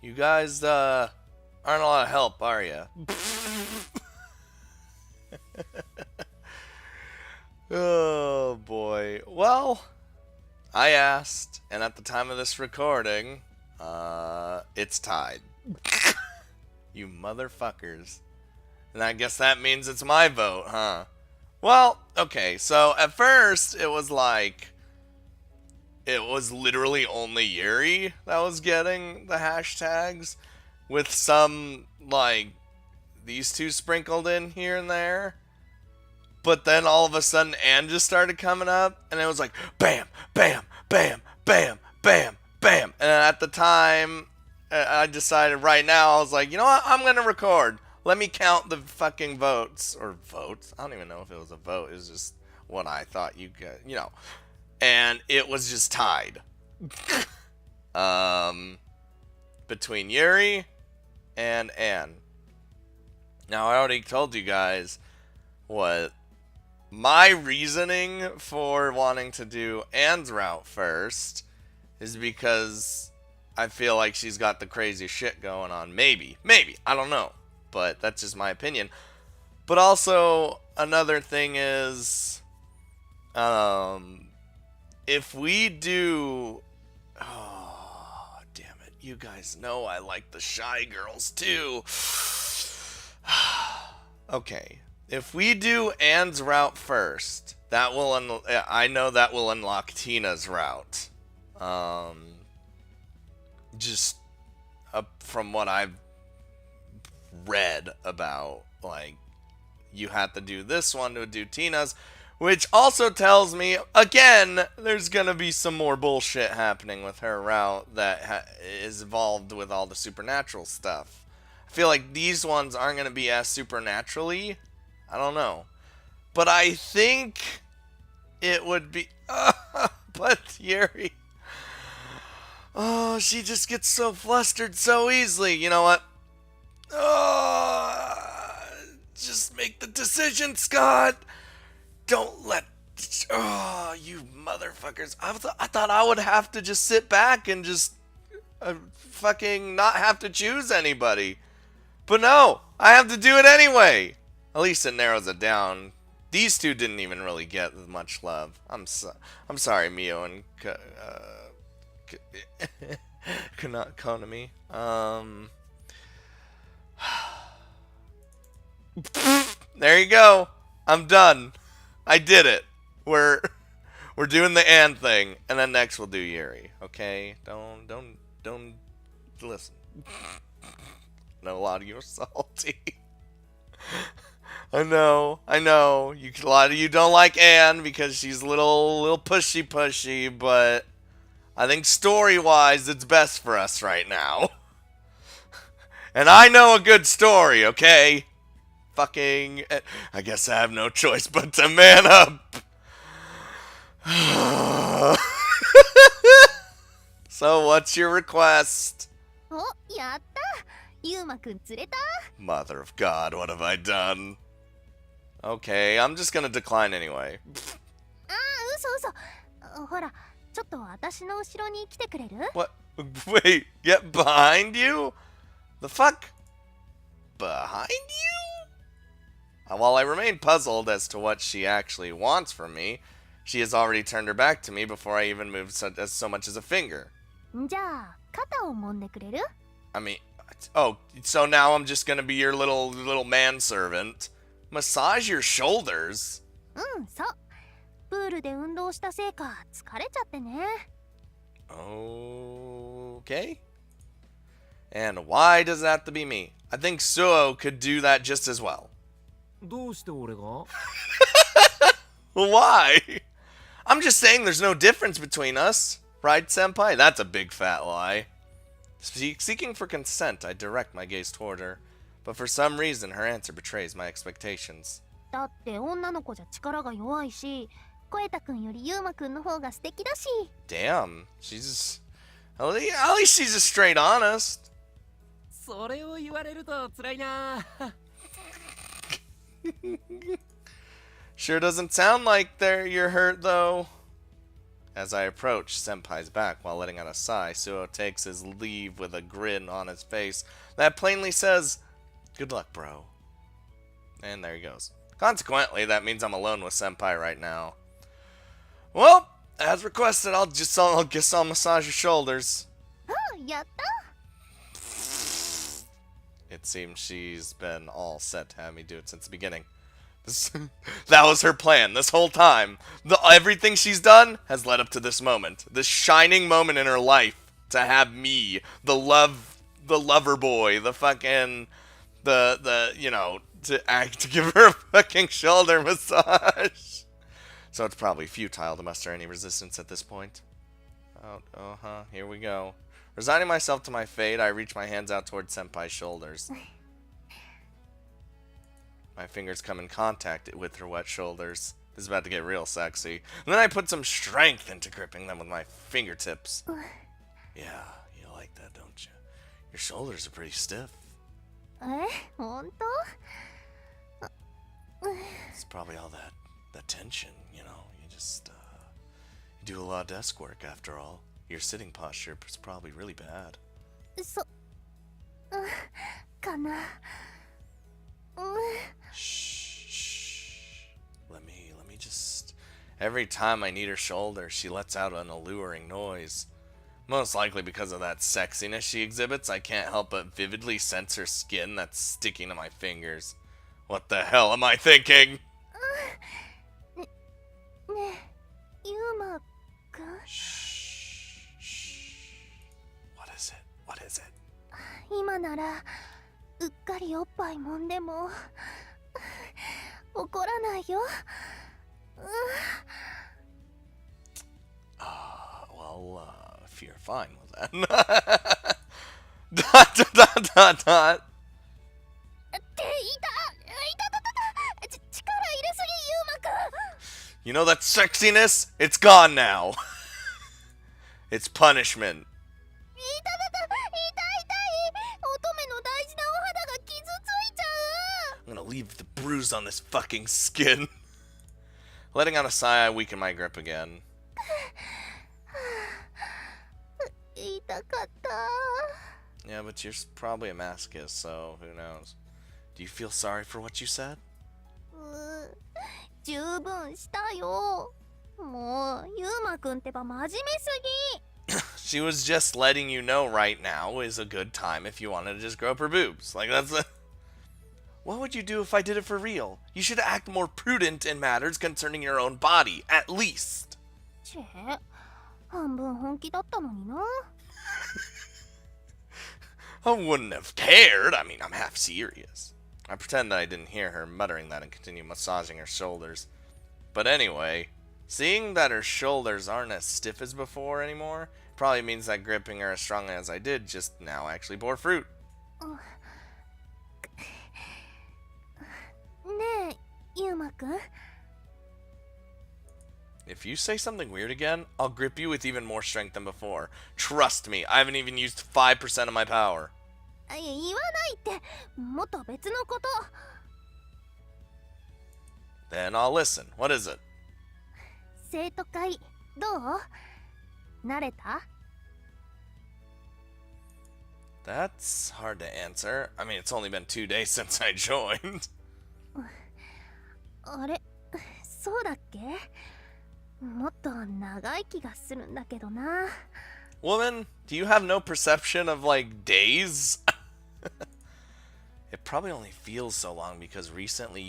You guys aren't a lot of help, are you? Oh boy. Well, I asked, and at the time of this recording, it's tied. You motherfuckers. And I guess that means it's my vote, huh? Well, okay, so at first it was like it was literally only Yuri that was getting the hashtags, with some like these two sprinkled in here and there. But then all of a sudden Anne just started coming up, and it was like bam, bam, bam, bam, bam, bam. And at the time, I decided right now, I was like, you know what? I'm going to record. Let me count the fucking votes. Or votes? I don't even know if it was a vote. It was just what I thought you could, you know. And it was just tied. Between Yuri and Anne. Now, I already told you guys what my reasoning for wanting to do Anne's route first is because I feel like she's got the crazy shit going on. Maybe. I don't know. But that's just my opinion. But also, another thing is, if we do... Oh, damn it. You guys know I like the shy girls too. Okay. If we do Anne's route first, that will I know that will unlock Tina's route. Just from what I've read about, like, you have to do this one to do Tina's, which also tells me, again, there's gonna be some more bullshit happening with her route that is involved with all the supernatural stuff. I feel like these ones aren't gonna be as supernaturally. I don't know. But I think it would be... but Yuri... Oh, she just gets so flustered so easily. You know what? Just make the decision, Scott. Don't let... Oh, you motherfuckers. I thought I would have to just sit back and just fucking not have to choose anybody. But no, I have to do it anyway. At least it narrows it down. These two didn't even really get much love. I'm sorry, Mio and Konami. There you go. I'm done. I did it. We're doing the Anne thing, and then next we'll do Yuri. Okay? Don't listen. I know a lot of you are salty. I know. A lot of you don't like Anne because she's a little pushy, but I think story-wise, it's best for us right now. And I know a good story, okay? Fucking... I guess I have no choice but to man up. So, what's your request? Oh, やった。ユーマくん釣れた。 Mother of God, what have I done? Okay, I'm just gonna decline anyway. ああ、嘘。ほら、ちょっと私の後ろに来てくれる？ What? Wait, get behind you? The fuck? Behind you? While I remain puzzled as to what she actually wants from me, she has already turned her back to me before I even moved so much as a finger. じゃあ、肩を揉んでくれる？ I mean, oh, so now I'm just gonna be your little manservant. Massage your shoulders? うん、そう。プールで運動したせいか疲れちゃってね。 Okay. And why does it have to be me? I think Suo could do that just as well. どうして俺が Why? I'm just saying there's no difference between us. Right, senpai? That's a big fat lie. Seeking for consent, I direct my gaze toward her. But for some reason, her answer betrays my expectations. だって女の子じゃ力が弱いし、コエタくんよりユーマくんの方が素敵だし。 Damn, she's... At least she's just straight honest. それを言われると辛いな。Sure doesn't sound like you're hurt, though. As I approach Senpai's back while letting out a sigh, Suo takes his leave with a grin on his face that plainly says, "Good luck, bro." And there he goes. Consequently, that means I'm alone with Senpai right now. Well, as requested, I'll guess I'll massage your shoulders. やった。 It seems she's been all set to have me do it since the beginning. That was her plan this whole time. Everything she's done has led up to this moment. This shining moment in her life to have me, the lover boy, the fucking, to give her a fucking shoulder massage. So it's probably futile to muster any resistance at this point. Oh, here we go. Resigning myself to my fate, I reach my hands out toward Senpai's shoulders. My fingers come in contact with her wet shoulders. This is about to get real sexy. And then I put some strength into gripping them with my fingertips. Yeah, you like that, don't you? Your shoulders are pretty stiff. 本当? It's probably all that tension, you know. You just, you do a lot of desk work after all. Your sitting posture is probably really bad. かな。Shh. Let me just... Every time I need her shoulder, she lets out an alluring noise. Most likely because of that sexiness she exhibits, I can't help but vividly sense her skin that's sticking to my fingers. What the hell am I thinking? ねえ、ユーマくん。 Shh. What is it? What is it? 今ならうっかりおっぱい揉んでも怒らないよ。If you're fine with that. Dot. っていた力入れすぎユーマくん。 You know that sexiness? It's gone now. It's punishment. 痛い。乙女の大事なお肌が傷ついちゃう。 I'm gonna leave the bruise on this fucking skin. Letting out a sigh, I weaken my grip again. 痛かった。 Yeah, but you're probably a masochist, so who knows? Do you feel sorry for what you said? 十分したよ。もうユーマくんってば真面目すぎ。 She was just letting you know right now is a good time if you wanted to just grow up her boobs. Like, that's a... What would you do if I did it for real? You should act more prudent in matters concerning your own body, at least. ちぇ、半分本気だったのにな。 I wouldn't have cared. I mean, I'm half serious. I pretend that I didn't hear her muttering that and continue massaging her shoulders. But anyway, seeing that her shoulders aren't as stiff as before anymore, probably means that gripping her as strongly as I did just now actually bore fruit. ねえ、ユーマくん。 If you say something weird again, I'll grip you with even more strength than before. Trust me, I haven't even used 5% of my power. 言わないって、もっと別のこと。 Then I'll listen. What is it? 生徒会、どう？慣れた？ That's hard to answer. I mean, it's only been 2 days since I joined. あれ、そうだっけ？もっと長い気がするんだけどな。 Woman, do you have no perception of, like, days? It probably only feels so long because recently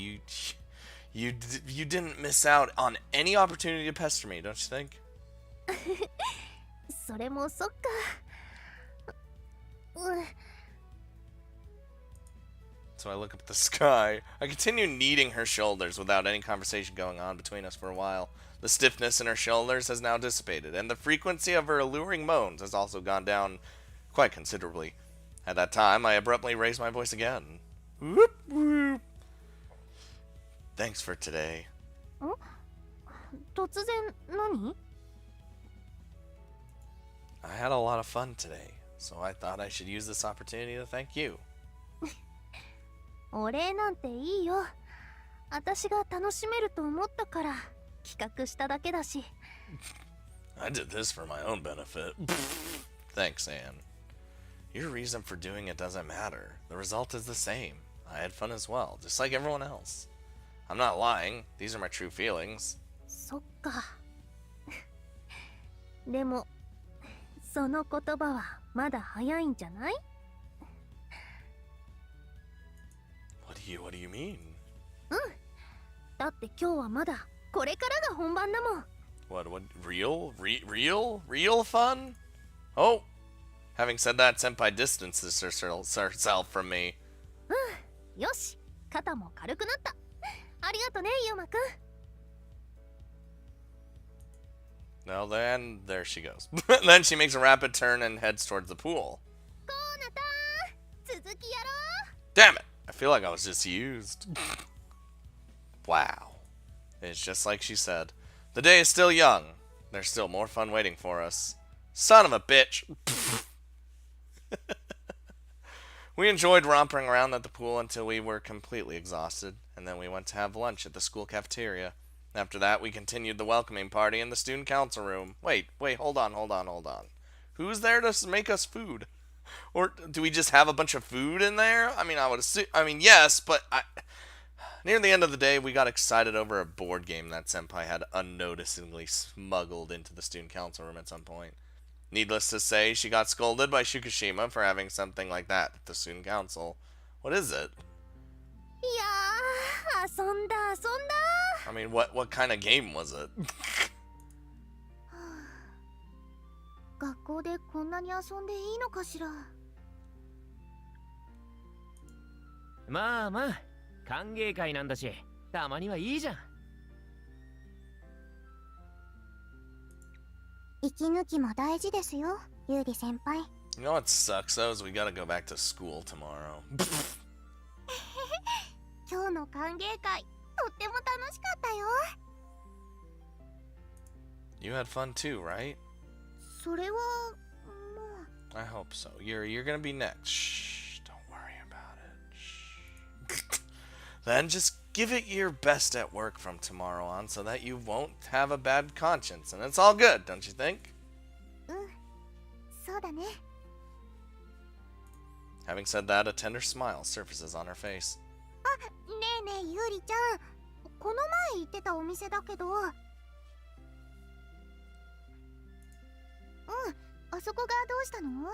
you didn't miss out on any opportunity to pester me, don't you think? それもそっか。So I look up at the sky. I continue kneading her shoulders without any conversation going on between us for a while. The stiffness in her shoulders has now dissipated, and the frequency of her alluring moans has also gone down quite considerably. At that time, I abruptly raised my voice again. Whoop, whoop. Thanks for today. 突然何？ I had a lot of fun today, so I thought I should use this opportunity to thank you. お礼なんていいよ。私が楽しめると思ったから企画しただけだし。I did this for my own benefit. Thanks, Anne. Your reason for doing it doesn't matter. The result is the same. I had fun as well, just like everyone else. I'm not lying. These are my true feelings. そっか。でも、その言葉はまだ早いんじゃない？ What do you mean? だって今日はまだこれからが本番だもん。What, real fun? Oh! Having said that, Senpai distances herself from me. よし、肩も軽くなった。ありがとね、ユウマくん。No, then there she goes. Then she makes a rapid turn and heads towards the pool. コーナター、続きやろう。 Damn it! I feel like I was just used. Wow. It's just like she said. The day is still young. There's still more fun waiting for us. Son of a bitch! We enjoyed romping around at the pool until we were completely exhausted, and then we went to have lunch at the school cafeteria. After that, we continued the welcoming party in the student council room. Wait, hold on. Who's there to make us food? Or do we just have a bunch of food in there? I mean, yes, but near the end of the day, we got excited over a board game that Senpai had unnoticeably smuggled into the student council room at some point. Needless to say, she got scolded by Shikushima for having something like that at the student council. What is it? いやー、遊んだ。 I mean, what kind of game was it? 学校でこんなに遊んでいいのかしら。まあまあ、歓迎会なんだし、たまにはいいじゃん。息抜きも大事ですよ、ユウリ先輩。You know what sucks though is we gotta go back to school tomorrow. 今日の歓迎会、とっても楽しかったよ。 You had fun too, right? それはもう。 I hope so. You're gonna be next. Shh, don't worry about it. Shh. Then just give it your best at work from tomorrow on so that you won't have a bad conscience, and it's all good, don't you think? そうだね。 Having said that, a tender smile surfaces on her face. ねえねえ、ユウリちゃん。この前行ってたお店だけど。あそこがどうしたの？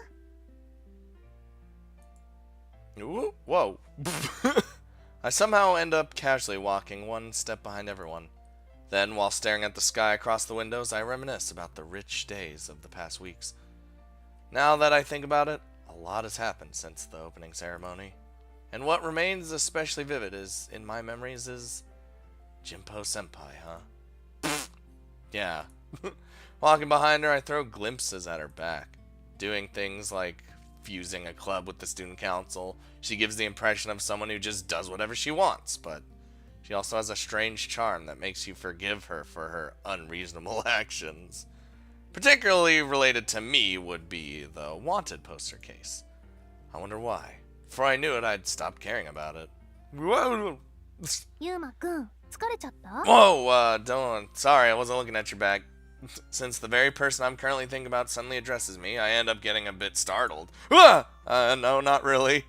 Ooh, whoa. I somehow end up casually walking one step behind everyone. Then, while staring at the sky across the windows, I reminisce about the rich days of the past weeks. Now that I think about it, a lot has happened since the opening ceremony. And what remains especially vivid in my memories is Jinpo Senpai, huh? Yeah. Walking behind her, I throw glimpses at her back, doing things like fusing a club with the student council. She gives the impression of someone who just does whatever she wants, but she also has a strange charm that makes you forgive her for her unreasonable actions. Particularly related to me would be the wanted poster case. I wonder why. Before I knew it, I'd stopped caring about it. Whoa! ユウマくん、疲れちゃった？ Whoa, don't. Sorry, I wasn't looking at your back. Since the very person I'm currently thinking about suddenly addresses me, I end up getting a bit startled. No, not really.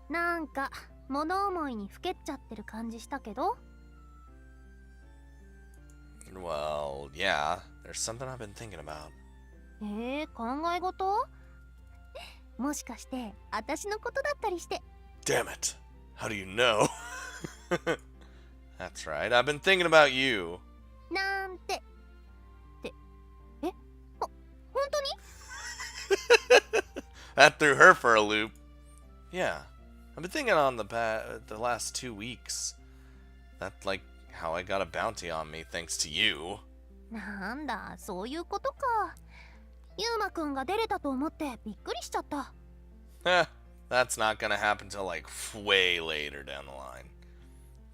なんか物思いにふけっちゃってる感じしたけど。 Well, yeah, there's something I've been thinking about. 考え事？もしかして私のことだったりして。 Damn it. How do you know? That's right, I've been thinking about you. なんて。本当に？ That threw her for a loop. Yeah, I've been thinking on the last 2 weeks. That's like how I got a bounty on me thanks to you. なんだ、そういうことか。ユウマくんが出れたと思ってびっくりしちゃった。That's not gonna happen till like way later down the line.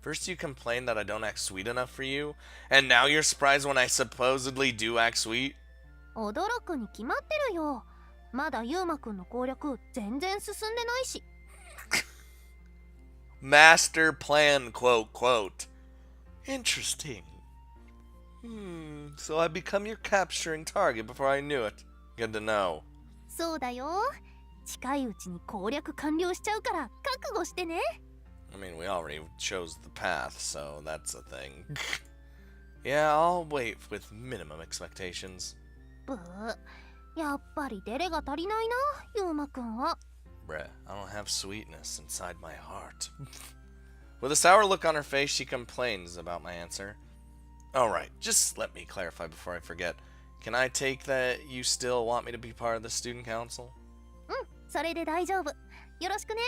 First you complain that I don't act sweet enough for you, and now you're surprised when I supposedly do act sweet? 驚くに決まってるよ。まだユウマくんの攻略全然進んでないし。Master plan, quote. Interesting. So I become your capturing target before I knew it. Good to know. そうだよ。近いうちに攻略完了しちゃうから覚悟してね。I mean, we already chose the path, so that's a thing. Yeah, I'll wait with minimum expectations. ブー。やっぱりデレが足りないな、ユウマくんは。Bruh, I don't have sweetness inside my heart. With a sour look on her face, she complains about my answer. Alright, just let me clarify before I forget. Can I take that you still want me to be part of the student council? それで大丈夫。よろしくね。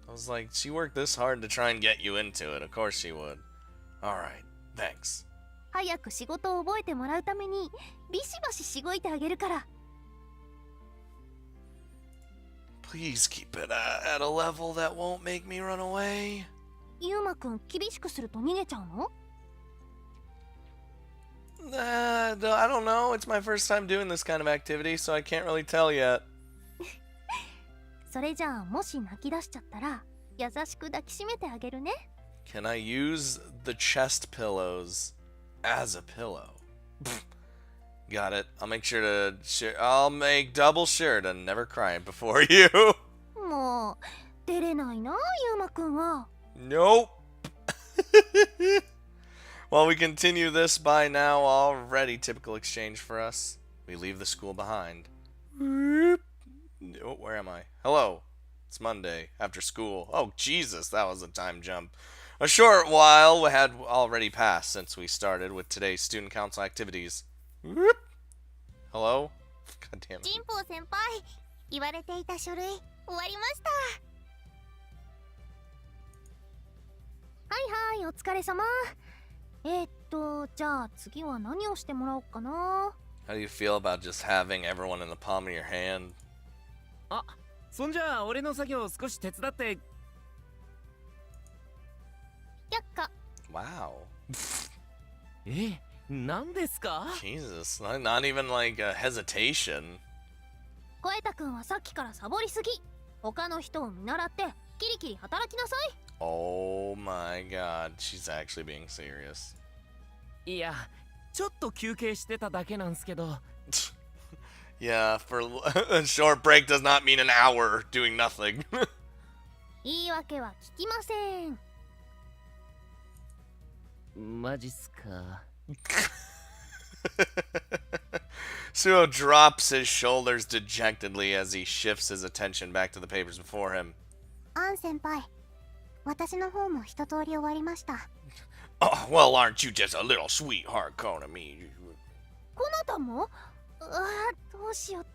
I was like, she worked this hard to try and get you into it. Of course she would. Alright, thanks. 早く仕事を覚えてもらうためにビシバシしごいてあげるから。Please keep it at a level that won't make me run away. ユウマくん厳しくすると逃げちゃうの？ I don't know. It's my first time doing this kind of activity, so I can't really tell yet. それじゃあもし泣き出しちゃったら優しく抱きしめてあげるね。 Can I use the chest pillows as a pillow? Got it. I'll make sure to I'll make double sure to never cry before you. もう出れないな、ユウマくんは。Nope. While we continue this by now already typical exchange for us, we leave the school behind. Oh, where am I? Hello. It's Monday after school. Oh, Jesus, that was a time jump. A short while had already passed since we started with today's student council activities. Hello? God damn it. ジンポウ先輩、言われていた書類終わりました。はいはい、お疲れ様。じゃあ次は何をしてもらおうかな。How do you feel about just having everyone in the palm of your hand? あ、そんじゃあ俺の作業少し手伝って。却下。Wow. 何ですか？ Jesus, not even like a hesitation. コエタくんはさっきからサボりすぎ。他の人を見習ってキリキリ働きなさい。Oh my god, she's actually being serious. いや、ちょっと休憩してただけなんすけど。Yeah, for a short break does not mean an hour doing nothing. 言い訳は聞きません。マジっすか。Suo drops his shoulders dejectedly as he shifts his attention back to the papers before him. アン先輩、私の方も一通り終わりました。Oh, well, aren't you just a little sweetheart calling me? こなたも？どうしよう。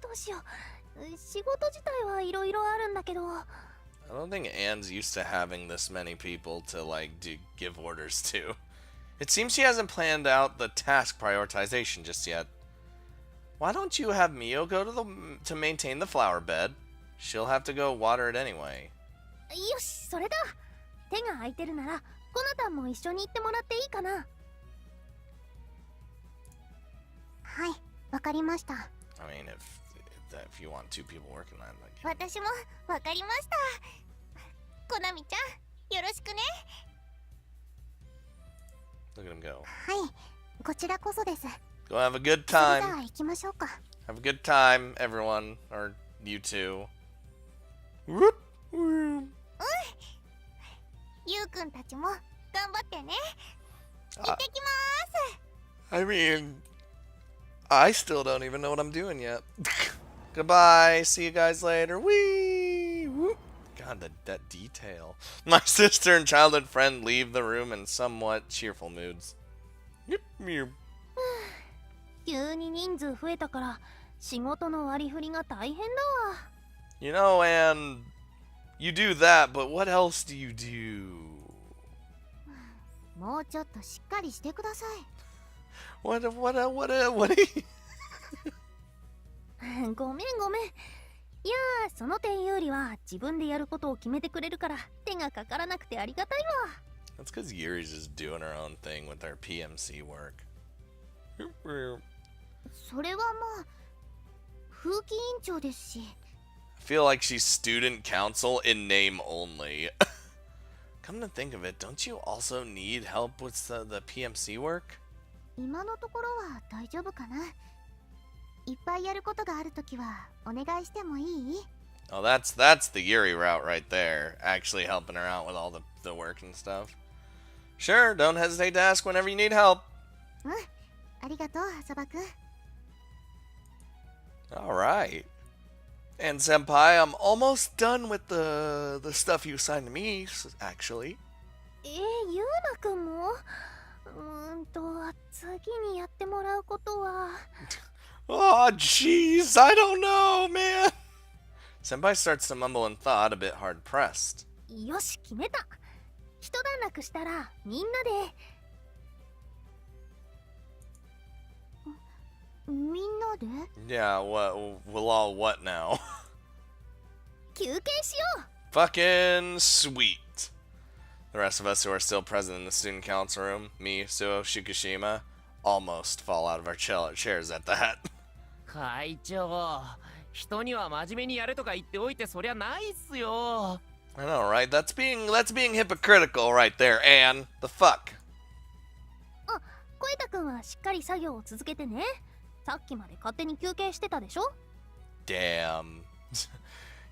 仕事自体はいろいろあるんだけど。I don't think Anne's used to having this many people to, like, give orders to. It seems she hasn't planned out the task prioritization just yet. Why don't you have Mio go to maintain the flower bed? She'll have to go water it anyway. よし、それだ。手が空いてるなら、コナタンも一緒に行ってもらっていいかな。はい、わかりました。I mean, if you want two people working on it, like... 私もわかりました。コナミちゃん、よろしくね。Look at him go. はい、こちらこそです。 Go have a good それじゃ time. あ行きましょうか。 Have a good time, everyone. Or you two. Whoop, whoop. ゆうくんたちも頑張ってね。行ってきます。 I mean, I still don't even know what I'm doing yet. Goodbye. See you guys later. Whee! Whoop. God, that detail. My sister and childhood friend leave the room in somewhat cheerful moods. Yep, yep. 急に人数増えたから仕事の割り振りが大変だわ。 You know, and you do that, but what else do you do? もうちょっとしっかりしてください。What? ごめん。いやー、その点有利は自分でやることを決めてくれるから手がかからなくてありがたいわ。 That's because Yuri's just doing her own thing with her PMC work. それはまあ風紀委員長ですし。 I feel like she's student council in name only. Come to think of it, don't you also need help with the PMC work? 今のところは大丈夫かな。いっぱいやることがあるときはお願いしてもいい？ Oh, that's the Yuri route right there. Actually helping her out with all the work and stuff. Sure, don't hesitate to ask whenever you need help. うん、ありがとう、浅場くん。Alright. And Senpai, I'm almost done with the stuff you assigned to me, actually. ゆうなくんも次にやってもらうことは。Oh, jeez, I don't know, man. Senpai starts to mumble in thought, a bit hard-pressed. よし、決めた。一段落したらみんなで。みんなで Yeah, what? We'll all what now? 休憩しよう。 Fucking sweet. The rest of us who are still present in the student council room, me, Suo, Shikushima, almost fall out of our chairs at that. 会長、人には真面目にやれとか言っておいてそりゃないっすよ。I know, right? That's being hypocritical right there, Anne. The fuck? あ、小枝くんはしっかり作業を続けてね。さっきまで勝手に休憩してたでしょ。 Damn.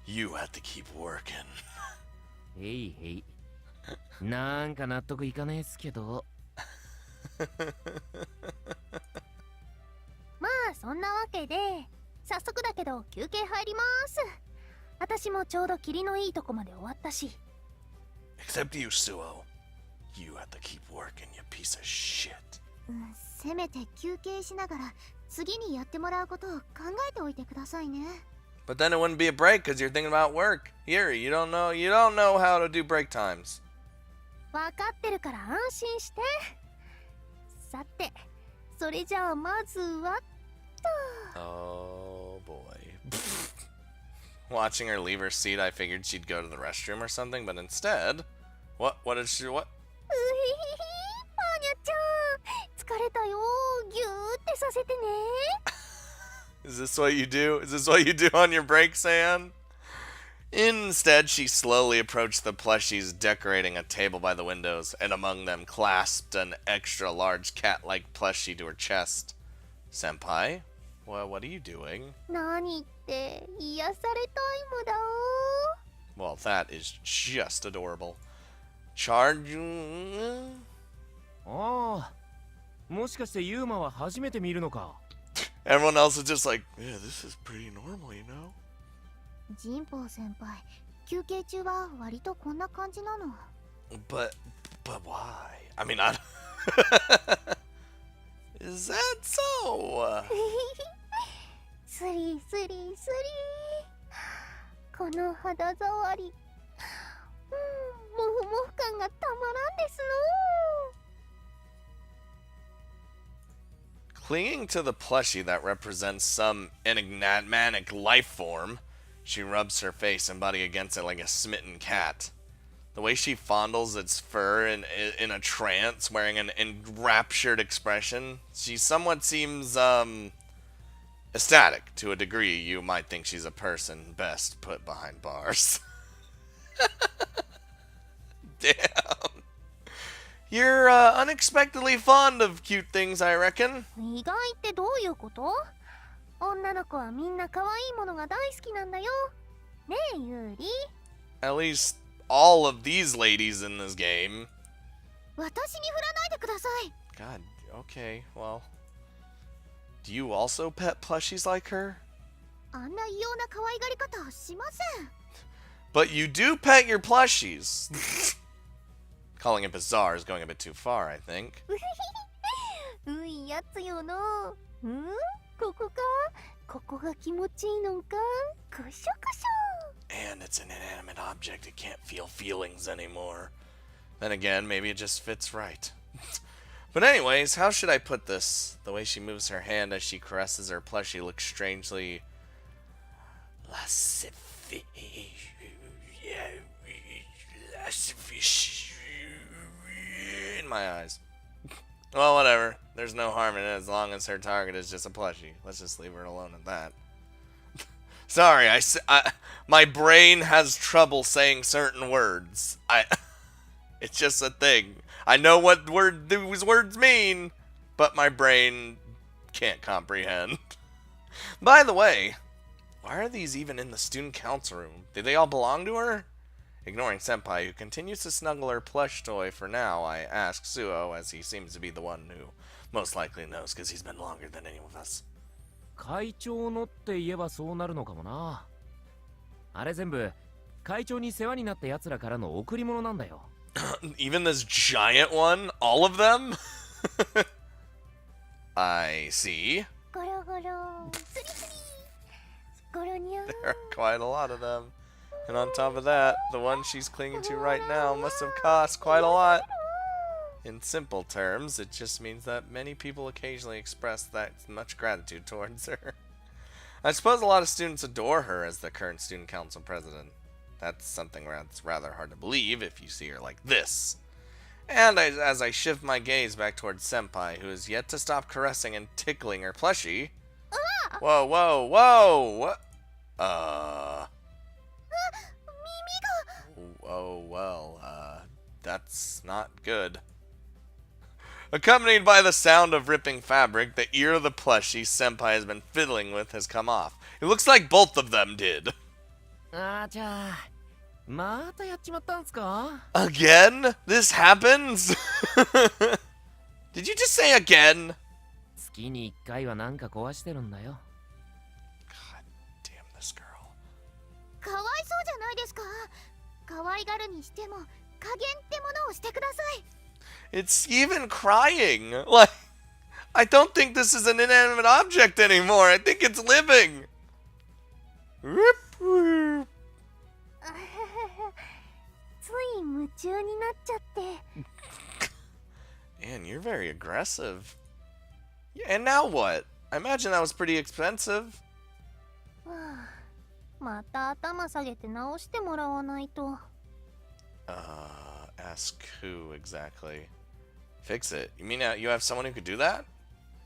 You have to keep working. へいへい。なんか納得いかねえっすけど。まあそんなわけで早速だけど休憩入ります。私もちょうど霧のいいとこまで終わったし。 Except you, Suo. You have to keep working, you piece of shit. せめて休憩しながら次にやってもらうことを考えておいてくださいね。 But then it wouldn't be a break because you're thinking about work. Here, you don't know how to do break times. わかってるから安心して。さて、それじゃあまずはと。 Oh boy. Watching her leave her seat, I figured she'd go to the restroom or something, but instead, what did she? What? うひひひ、パーニャちゃん、疲れたよ。ぎゅーってさせてね。 Is this what you do? Is this what you do on your break, San? Instead, she slowly approached the plushies decorating a table by the windows, and among them clasped an extra large cat-like plushie to her chest. Senpai? What are you doing? 何って癒されタイムだ。 Well, that is just adorable. Charge... ああ、もしかしてユーマは初めて見るのか。 Everyone else is just like, yeah, this is pretty normal, you know? ジンポウ先輩、休憩中は割とこんな感じなの。 But why? I mean, I... Is that so? スリスリスリ、この肌触り、モフモフ感がたまらんですの。 Clinging to the plushie that represents some enigmatic life form, she rubs her face and body against it like a smitten cat. The way she fondles its fur in a trance, wearing an enraptured expression, she somewhat seems, ecstatic to a degree you might think she's a person best put behind bars. Damn. You're, unexpectedly fond of cute things, I reckon. 意外ってどういうこと？女の子はみんな可愛いものが大好きなんだよ。ねえ、ユーリ。 At least all of these ladies in this game. 私に振らないでください。 God, okay, well. Do you also pet plushies like her? あんな異様な可愛がり方はしません。 But you do pet your plushies. Calling it bizarre is going a bit too far, I think. ういやつよの。ここか？ここが気持ちいいのか？くしょくしょ。 And it's an inanimate object, it can't feel feelings anymore. Then again, maybe it just fits right. But anyways, how should I put this? The way she moves her hand as she caresses her plushie looks strangely... lascivious in my eyes. Well, whatever. There's no harm in it as long as her target is just a plushie. Let's just leave her alone at that. Sorry, my brain has trouble saying certain words. It's just a thing. I know what these words mean, but my brain can't comprehend. By the way, why are these even in the student council room? Do they all belong to her? Ignoring Senpai, who continues to snuggle her plush toy for now, I ask Suo, as he seems to be the one who most likely knows, because he's been longer than any of us. 会長のって言えばそうなるのかもな。あれ全部会長に世話になった奴らからの贈り物なんだよ。Even this giant one? All of them? I see. ゴロゴロスリスリゴロニャー There are quite a lot of them. And on top of that, the one she's clinging to right now must have cost quite a lot. In simple terms, it just means that many people occasionally express that much gratitude towards her. I suppose a lot of students adore her as the current student council president. That's something that's rather hard to believe if you see her like this. And as I shift my gaze back towards Senpai, who has yet to stop caressing and tickling her plushie. Whoa, whoa, whoa! Oh, well, that's not good. Accompanied by the sound of ripping fabric, the ear of the plushie Senpai has been fiddling with has come off. It looks like both of them did. あーじゃあまたやっちまったんすか Again? This happens? Did you just say again? 月に1回はなんか壊してるんだよ。 God damn this girl. かわいそうじゃないですか。可愛がるにしても加減ってものをしてください。 It's even crying. Like, I don't think this is an inanimate object anymore. I think it's living. Whoop, whoop. つい夢中になっちゃって。 Man, you're very aggressive. Yeah, and now what? I imagine that was pretty expensive. はあ、また頭下げて直してもらわないと。Ask who exactly? Fix it. You mean you have someone who could do that?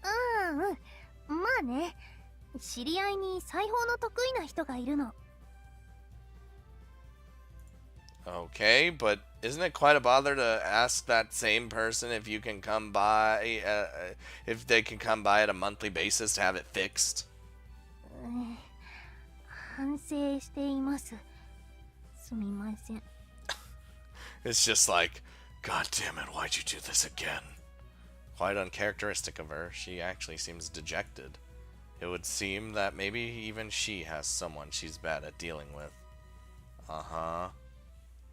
うんうん。まあね。知り合いに裁縫の得意な人がいるの。 Okay, but isn't it quite a bother to ask that same person if you can come by, if they can come by at a monthly basis to have it fixed? 反省しています。すみません。 It's just like, God damn it, why'd you do this again? Quite uncharacteristic of her. She actually seems dejected. It would seem that maybe even she has someone she's bad at dealing with. Uh-huh.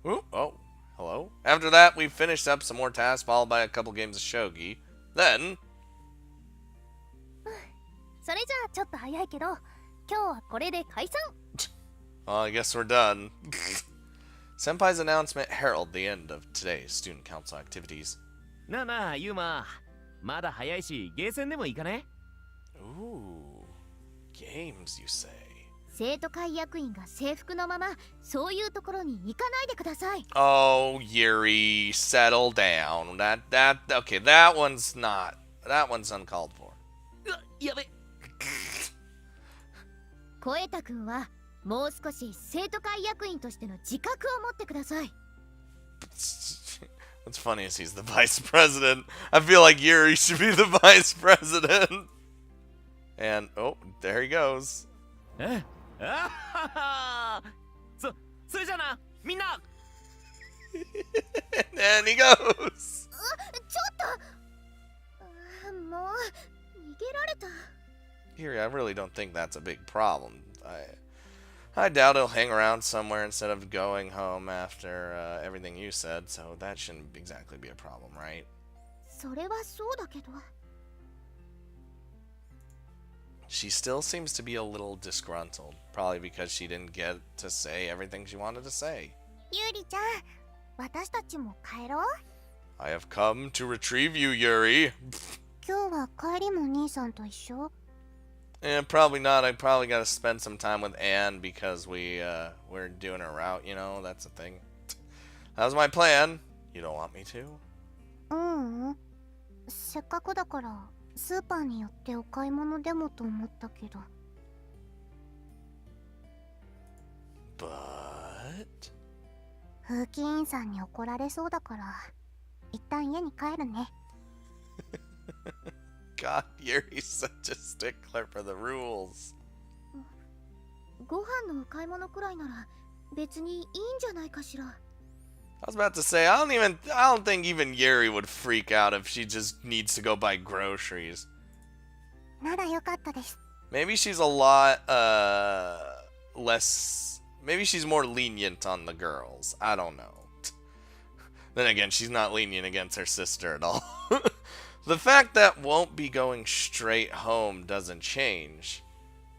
Ooh, oh, hello. After that, we finished up some more tasks, followed by a couple games of shogi. Then... それじゃあちょっと早いけど、今日はこれで解散。 Well, I guess we're done. Senpai's announcement heralded the end of today's student council activities. なあなあユーマ、まだ早いしゲーセンでもいいかね。 Ooh, games, you say? 生徒会役員が制服のままそういうところに行かないでください。 Oh, Yuri, settle down. Okay, that one's uncalled for. うわ、やべ。小枝君はもう少し生徒会役員としての自覚を持ってください。 What's funny is he's the vice president. I feel like Yuri should be the vice president. And, oh, there he goes. えあははそれじゃあなみんな。 And he goes. ちょっともう逃げられた。 Yuri, I really don't think that's a big problem. I doubt he'll hang around somewhere instead of going home after everything you said, so that shouldn't exactly be a problem, right? それはそうだけど。 She still seems to be a little disgruntled, probably because she didn't get to say everything she wanted to say. ゆりちゃん、私たちも帰ろう。 I have come to retrieve you, Yuri. 今日は帰りも兄さんと一緒。 Probably not. I probably got to spend some time with Anne because we're doing a route, you know, that's a thing. That was my plan. You don't want me to? うん。せっかくだからスーパーに寄ってお買い物でもと思ったけど。 But... 風紀委員さんに怒られそうだから一旦家に帰るね。God, Yuri's such a stickler for the rules. ご飯のお買い物くらいなら別にいいんじゃないかしら。I was about to say, I don't think even Yuri would freak out if she just needs to go buy groceries. ならよかったです。 Maybe she's a lot, less, maybe she's more lenient on the girls. I don't know. Then again, she's not lenient against her sister at all. The fact that won't be going straight home doesn't change.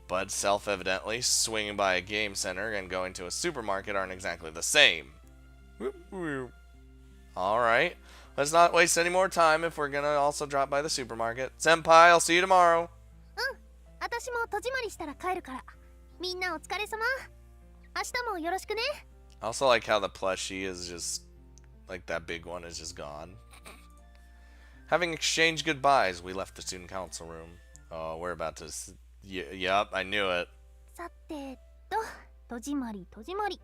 But self-evidently, swinging by a game center and going to a supermarket aren't exactly the same. Alright, let's not waste any more time if we're gonna also drop by the supermarket. Senpai, I'll see you tomorrow. 私も戸締まりしたら帰るから。みんなお疲れ様。明日もよろしくね。I also like how the plushie is just, like that big one is just gone. Having exchanged goodbyes, we left the student council room. Oh, we're about to... Yup, I knew it. さてと、戸締まり戸締まり。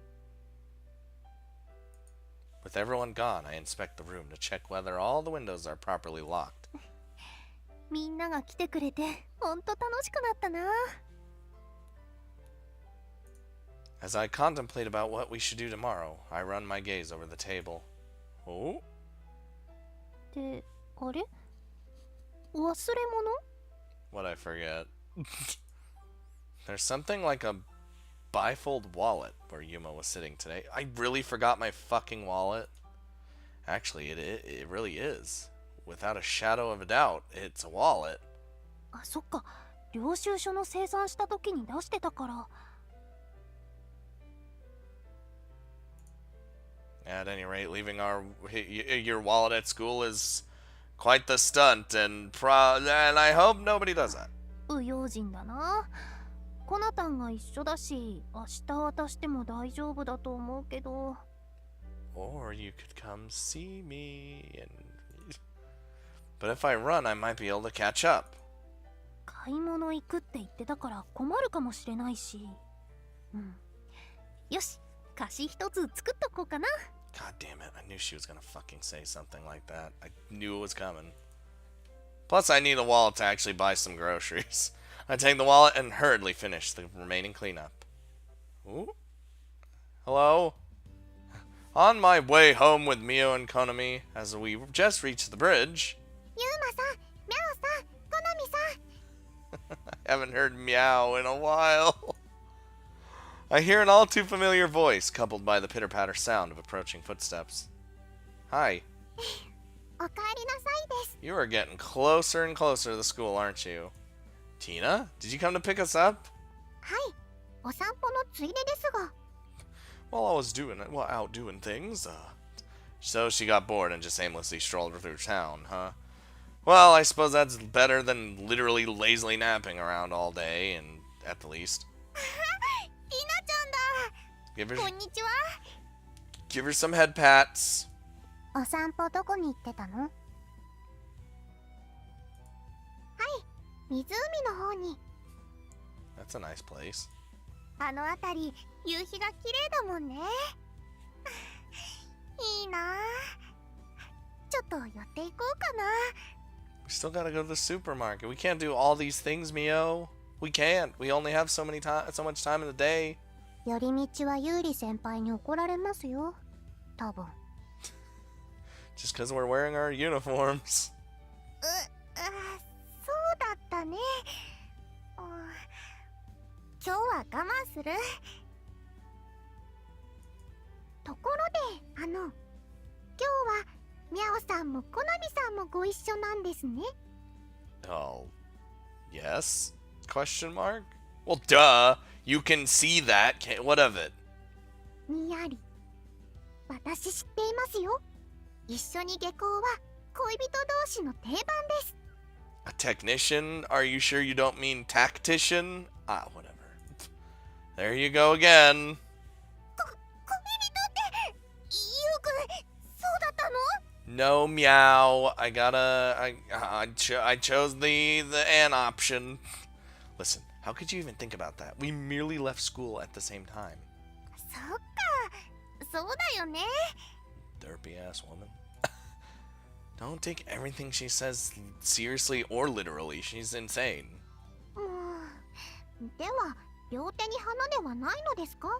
With everyone gone, I inspect the room to check whether all the windows are properly locked. みんなが来てくれて、ほんと楽しくなったな。As I contemplate about what we should do tomorrow, I run my gaze over the table. Oh? で、あれ？忘れ物？ What'd I forget? There's something like a bifold wallet where Yuma was sitting today. I really forgot my fucking wallet. Actually, it really is. Without a shadow of a doubt, it's a wallet. あ、そっか。領収書の生産した時に出してたから。At any rate, leaving your wallet at school is quite the stunt, and I hope nobody does that. 不用心だな。コナタンが一緒だし、明日渡しても大丈夫だと思うけど。Or you could come see me, but if I run, I might be able to catch up. 買い物行くって言ってたから困るかもしれないし。うん。よし、菓子一つ作っとこうかな。God damn it, I knew she was gonna fucking say something like that. I knew it was coming. Plus, I need a wallet to actually buy some groceries. I take the wallet and hurriedly finish the remaining cleanup. Ooh. Hello? On my way home with Mio and Konami, as we just reached the bridge. Yuma-san, Meow-san, Konami-san. I haven't heard meow in a while. I hear an all too familiar voice, coupled by the pitter-patter sound of approaching footsteps. Hi. おかえりなさいです。 You are getting closer and closer to the school, aren't you? Tina, did you come to pick us up? はい、お散歩のついでですが。While I was out doing things, so she got bored and just aimlessly strolled through town, huh? Well, I suppose that's better than literally lazily napping around all day, and at the least. ティナちゃんだ。こんにちは。Give her some head pats. お散歩どこに行ってたの？はい、湖の方に。That's a nice place. あの辺り、夕日が綺麗だもんね。いいな。ちょっと寄っていこうかな。We still gotta go to the supermarket. We can't do all these things, Mio. We can't. We only have so much time in the day. 寄り道はユーリ先輩に怒られますよ。多分。Just because we're wearing our uniforms. そうだったね。今日は我慢する。ところで、今日はミャオさんもコナミさんもご一緒なんですね。Oh, yes? Question mark? Well, duh. You can see that. What of it? にやり。私知っていますよ。一緒に下校は恋人同士の定番です。A technician? Are you sure you don't mean tactician? Ah, whatever. There you go again. 恋人って、ユウくん、そうだったの？ No, meow. I chose the an option. Listen, how could you even think about that? We merely left school at the same time. そっか、そうだよね。Derpy ass woman. Don't take everything she says seriously or literally. She's insane. では両手に花ではないのですか？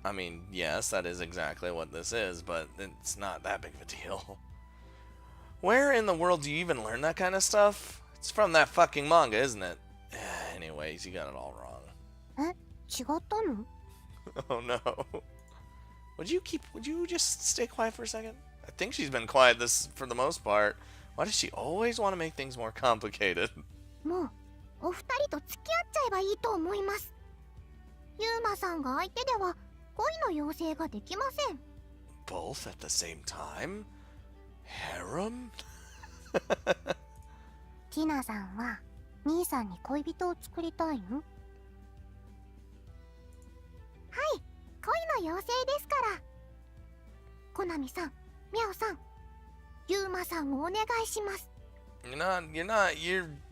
I mean, yes, that is exactly what this is, but it's not that big of a deal. Where in the world do you even learn that kind of stuff? It's from that fucking manga, isn't it? Anyways, you got it all wrong. え、違ったの？ Oh no. Would you just stay quiet for a second? I think she's been quiet this for the most part. Why does she always want to make things more complicated? もうお二人と付き合っちゃえばいいと思います。ユーマさんが相手では恋の妖精ができません。Both at the same time? Harem? ティナさんは兄さんに恋人を作りたいの？はい、恋の妖精ですから。コナミさん、ミャオさん、ユーマさんをお願いします。You're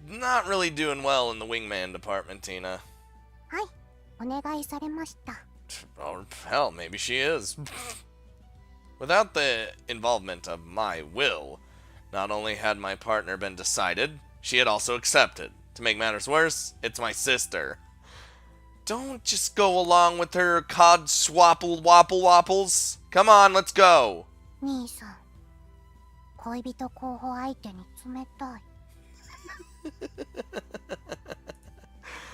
not really doing well in the wingman department, Tina. はい、お願いされました。Or hell, maybe she is. Without the involvement of my will, not only had my partner been decided, she had also accepted. To make matters worse, it's my sister. Don't just go along with her cod swapple wapple wapples. Come on, let's go. 兄さん、恋人候補相手に冷たい。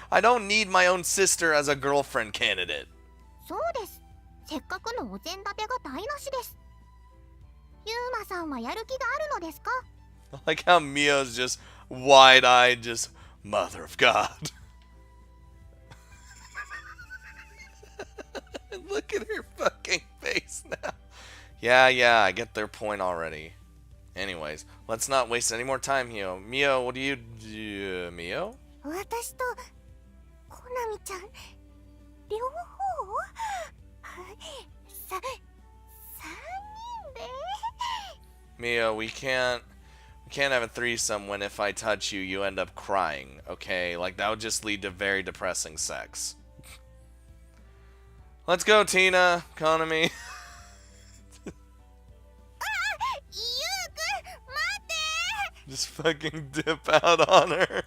I don't need my own sister as a girlfriend candidate. そうです。せっかくのお膳立てが台無しです。ユーマさんはやる気があるのですか？ I like how Mia's just wide-eyed, just mother of God. Look at her fucking face now. Yeah, I get their point already. Anyways, let's not waste any more time here. Mio, what do you do? Mio? 私とコナミちゃん両方三人で Mio, we can't have a threesome when if I touch you, you end up crying, okay? Like, that would just lead to very depressing sex. Let's go, Tina. Economy. ユウくん待って Just fucking dip out on her.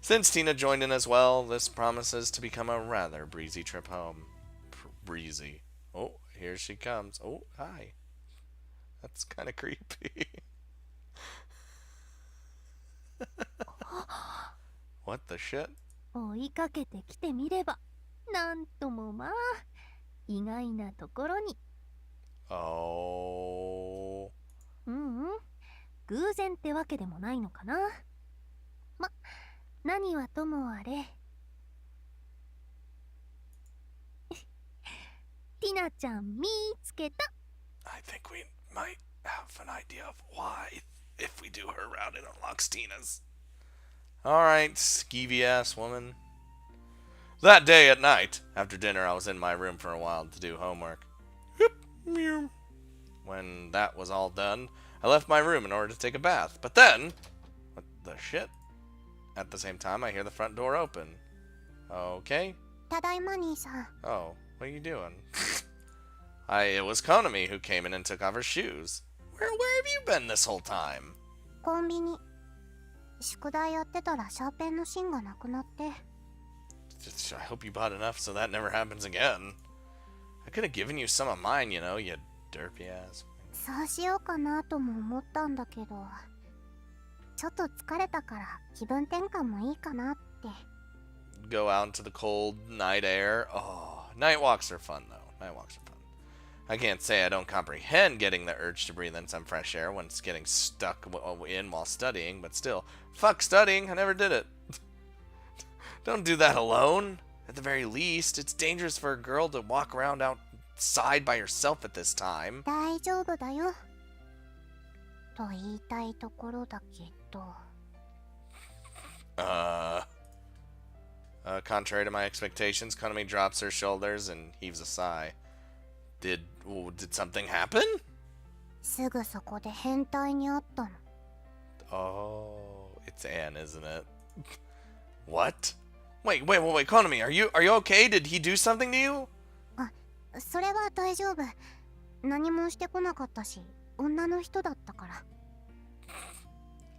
Since Tina joined in as well, this promises to become a rather breezy trip home. Breezy. Oh, here she comes. Oh, hi. That's kind of creepy. What the shit? 追いかけてきてみればなんともまあ意外なところに。 Oh. 偶然ってわけでもないのかな。ま、何はともあれティナちゃん見つけた。 I think we might have an idea of why if we do her route it unlocks Tina's. Alright, skeevy ass woman. That day at night, after dinner I was in my room for a while to do homework. When that was all done, I left my room in order to take a bath. But then, what the shit? At the same time, I hear the front door open. Okay. ただいま兄さん。 Oh, what are you doing? It was Konami who came in and took off her shoes. Where have you been this whole time? コンビニ。宿題やってたらシャーペンの芯がなくなって。 I hope you bought enough so that never happens again. I could have given you some of mine, you know, you derpy ass. そうしようかなとも思ったんだけど、ちょっと疲れたから気分転換もいいかなって。 Go out into the cold night air. Oh, night walks are fun though. Night walks are fun. I can't say I don't comprehend getting the urge to breathe in some fresh air when it's getting stuck in while studying, but still, fuck studying. I never did it. Don't do that alone. At the very least, it's dangerous for a girl to walk around outside by herself at this time. 大丈夫だよ。と言いたいところだけど。Contrary to my expectations, Konami drops her shoulders and heaves a sigh. Did something happen? すぐそこで変態に会ったの。 Oh, it's Anne, isn't it? What? Wait, Konami, are you okay? Did he do something to you? あ、それは大丈夫。何もしてこなかったし、女の人だったから。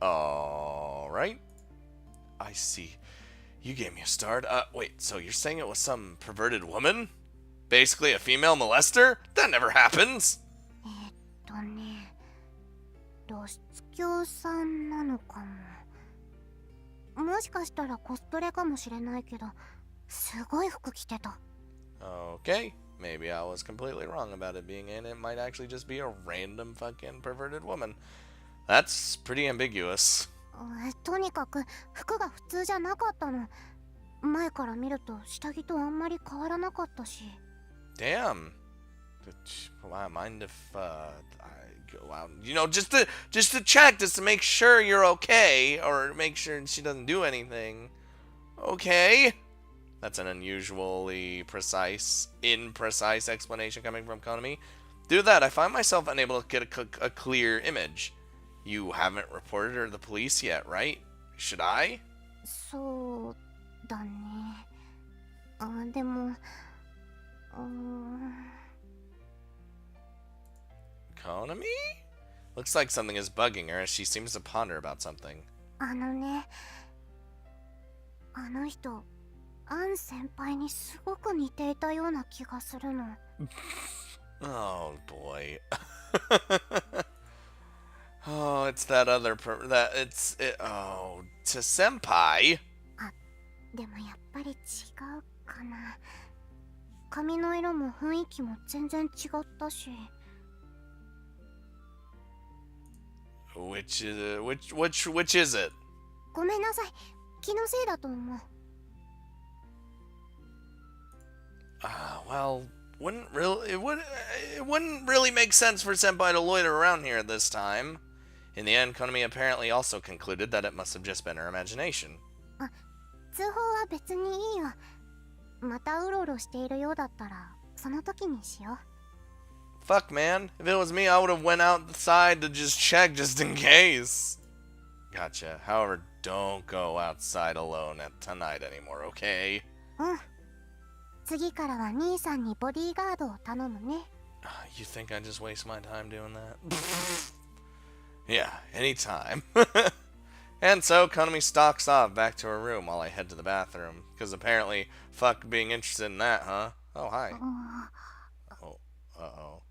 Alright. I see. You gave me a start. Wait, so you're saying it was some perverted woman? Basically a female molester? That never happens! 露出狂さんなのかも。もしかしたらコスプレかもしれないけど、すごい服着てた。 Okay, maybe I was completely wrong about it being in. It might actually just be a random fucking perverted woman. That's pretty ambiguous. とにかく服が普通じゃなかったの。前から見ると下着とあんまり変わらなかったし。 Damn. Mind if I go out? You know, just to check, just to make sure you're okay, or make sure she doesn't do anything. Okay. That's an unusually imprecise explanation coming from Konami. Due to that, I find myself unable to get a clear image. You haven't reported her to the police yet, right? Should I? そうだね。でも、Konami? Looks like something is bugging her as she seems to ponder about something. あの人、アン先輩にすごく似ていたような気がするの。Oh boy. Oh, it's that other oh, to senpai. でもやっぱり違うかな。髪の色も雰囲気も全然違ったし。Which is it? ごめんなさい。気のせいだと思う。Well, it wouldn't really make sense for senpai to loiter around here at this time. In the end, Konami apparently also concluded that it must have just been her imagination. 通報は別にいいよ。またうろうろしているようだったら、その時にしよう。Fuck, man. If it was me, I would have went outside to just check just in case. Gotcha. However, don't go outside alone tonight anymore, okay? うん。次からは兄さんにボディーガードを頼むね。You think I just waste my time doing that? Yeah, anytime. And so, Konami stalks off back to her room while I head to the bathroom. Because apparently, fuck being interested in that, huh? Oh, hi. Oh, uh-oh.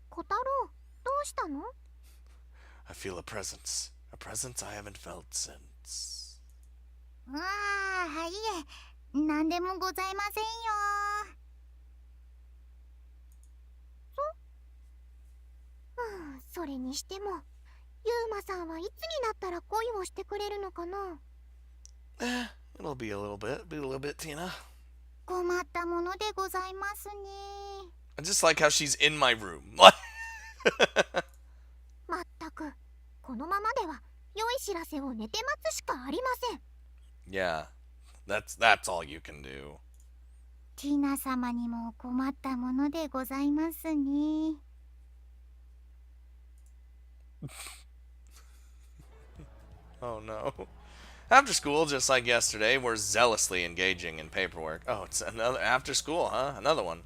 小太郎、どうしたの？ I feel a presence. A presence I haven't felt since. いえ、なんでもございませんよ。それにしても、ユーマさんはいつになったら恋をしてくれるのかな？ It'll be a little bit, Tina. 困ったものでございますね。 I just like how she's in my room. まったく、このままでは良い知らせを寝て待つしかありません。 Yeah, that's all you can do. ティーナ様にも困ったものでございますね。Oh no. After school, just like yesterday, we're zealously engaging in paperwork. Oh, it's another after school, huh? Another one.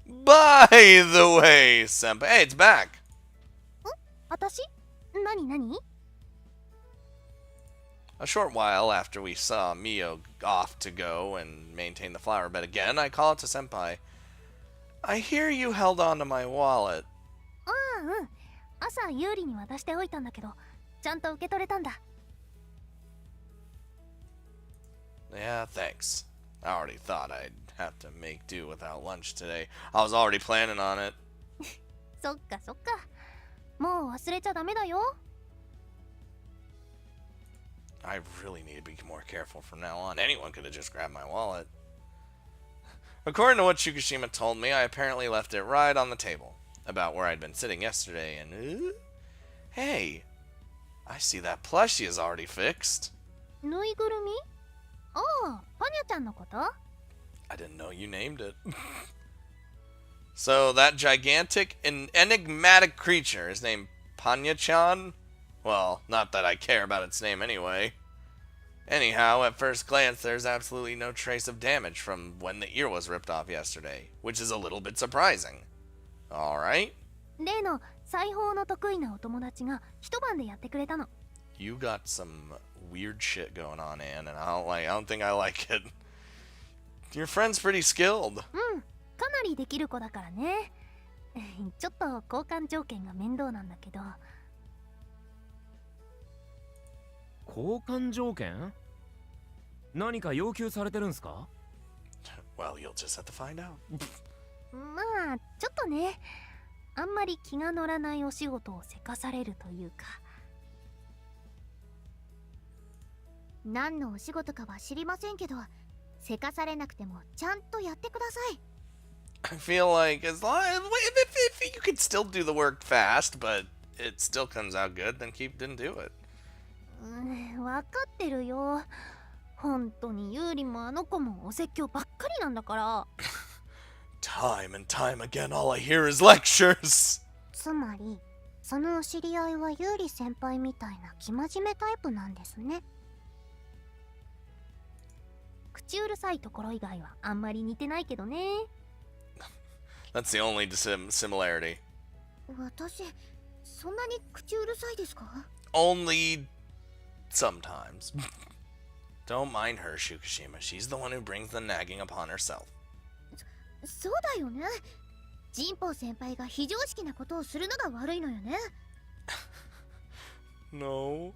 By the way, senpai. Hey, it's back. 私？何？ A short while after we saw Mio off to go and maintain the flower bed again, I call out to senpai. I hear you held on to my wallet. うん。朝ユーリに渡しておいたんだけど、ちゃんと受け取れたんだ。Yeah, thanks. I already thought I'd have to make do without lunch today. I was already planning on it. そっか。もう忘れちゃダメだよ。I really need to be more careful from now on. Anyone could have just grabbed my wallet. According to what Shukishima told me, I apparently left it right on the table, about where I'd been sitting yesterday, and... hey, I see that plushie is already fixed. ぬいぐるみ？ああ、パニャちゃんのこと？ I didn't know you named it. So that gigantic and enigmatic creature is named Panya-chan? Well, not that I care about its name anyway. Anyhow, at first glance, there's absolutely no trace of damage from when the ear was ripped off yesterday, which is a little bit surprising. Alright. 例の裁縫の得意なお友達が一晩でやってくれたの。 You got some weird shit going on, Anne, and I don't think I like it. Your friend's pretty skilled. うん、かなりできる子だからね。ちょっと交換条件が面倒なんだけど。交換条件？何か要求されてるんすか？ Well, you'll just have to find out. まあちょっとね、あんまり気が乗らないお仕事をせかされるというか。何のお仕事かは知りませんけど、せかされなくてもちゃんとやってください。 I feel like as long if you could still do the work fast, but it still comes out good, then then do it. わかってるよ。本当にユーリもあの子もお説教ばっかりなんだから。Time and time again, all I hear is lectures. つまりそのお知り合いはユーリ先輩みたいな生真面目タイプなんですね。口うるさいところ以外はあんまり似てないけどね。 That's the only similarity. 私そんなに口うるさいですか？ Only sometimes. Don't mind her, Shukishima. She's the one who brings the nagging upon herself. そうだよね。ジンポウ先輩が非常識なことをするのが悪いのよね。No.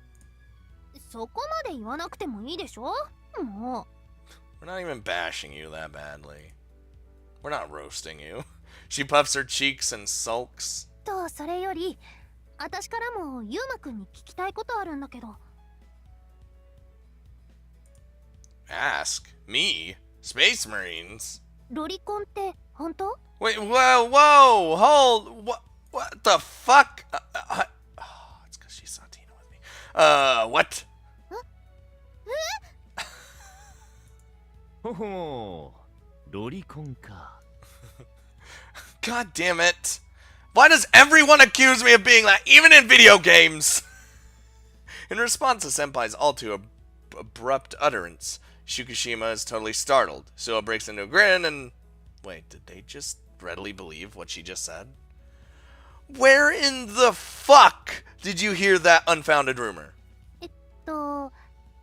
そこまで言わなくてもいいでしょ。もう。 We're not even bashing you that badly. We're not roasting you. She puffs her cheeks and sulks. とそれより私からもユウマくんに聞きたいことあるんだけど。 Ask? Me? Space Marines? ロリコンって本当？ Wait, whoa, hold, what the fuck? Oh, it's because she saw Tina with me. What? ほほー、ロリコンか。God damn it. Why does everyone accuse me of being that, even in video games? In response to Senpai's all too abrupt utterance, Shukishima is totally startled. Suo breaks into a grin and... Wait, did they just readily believe what she just said? Where in the fuck did you hear that unfounded rumor?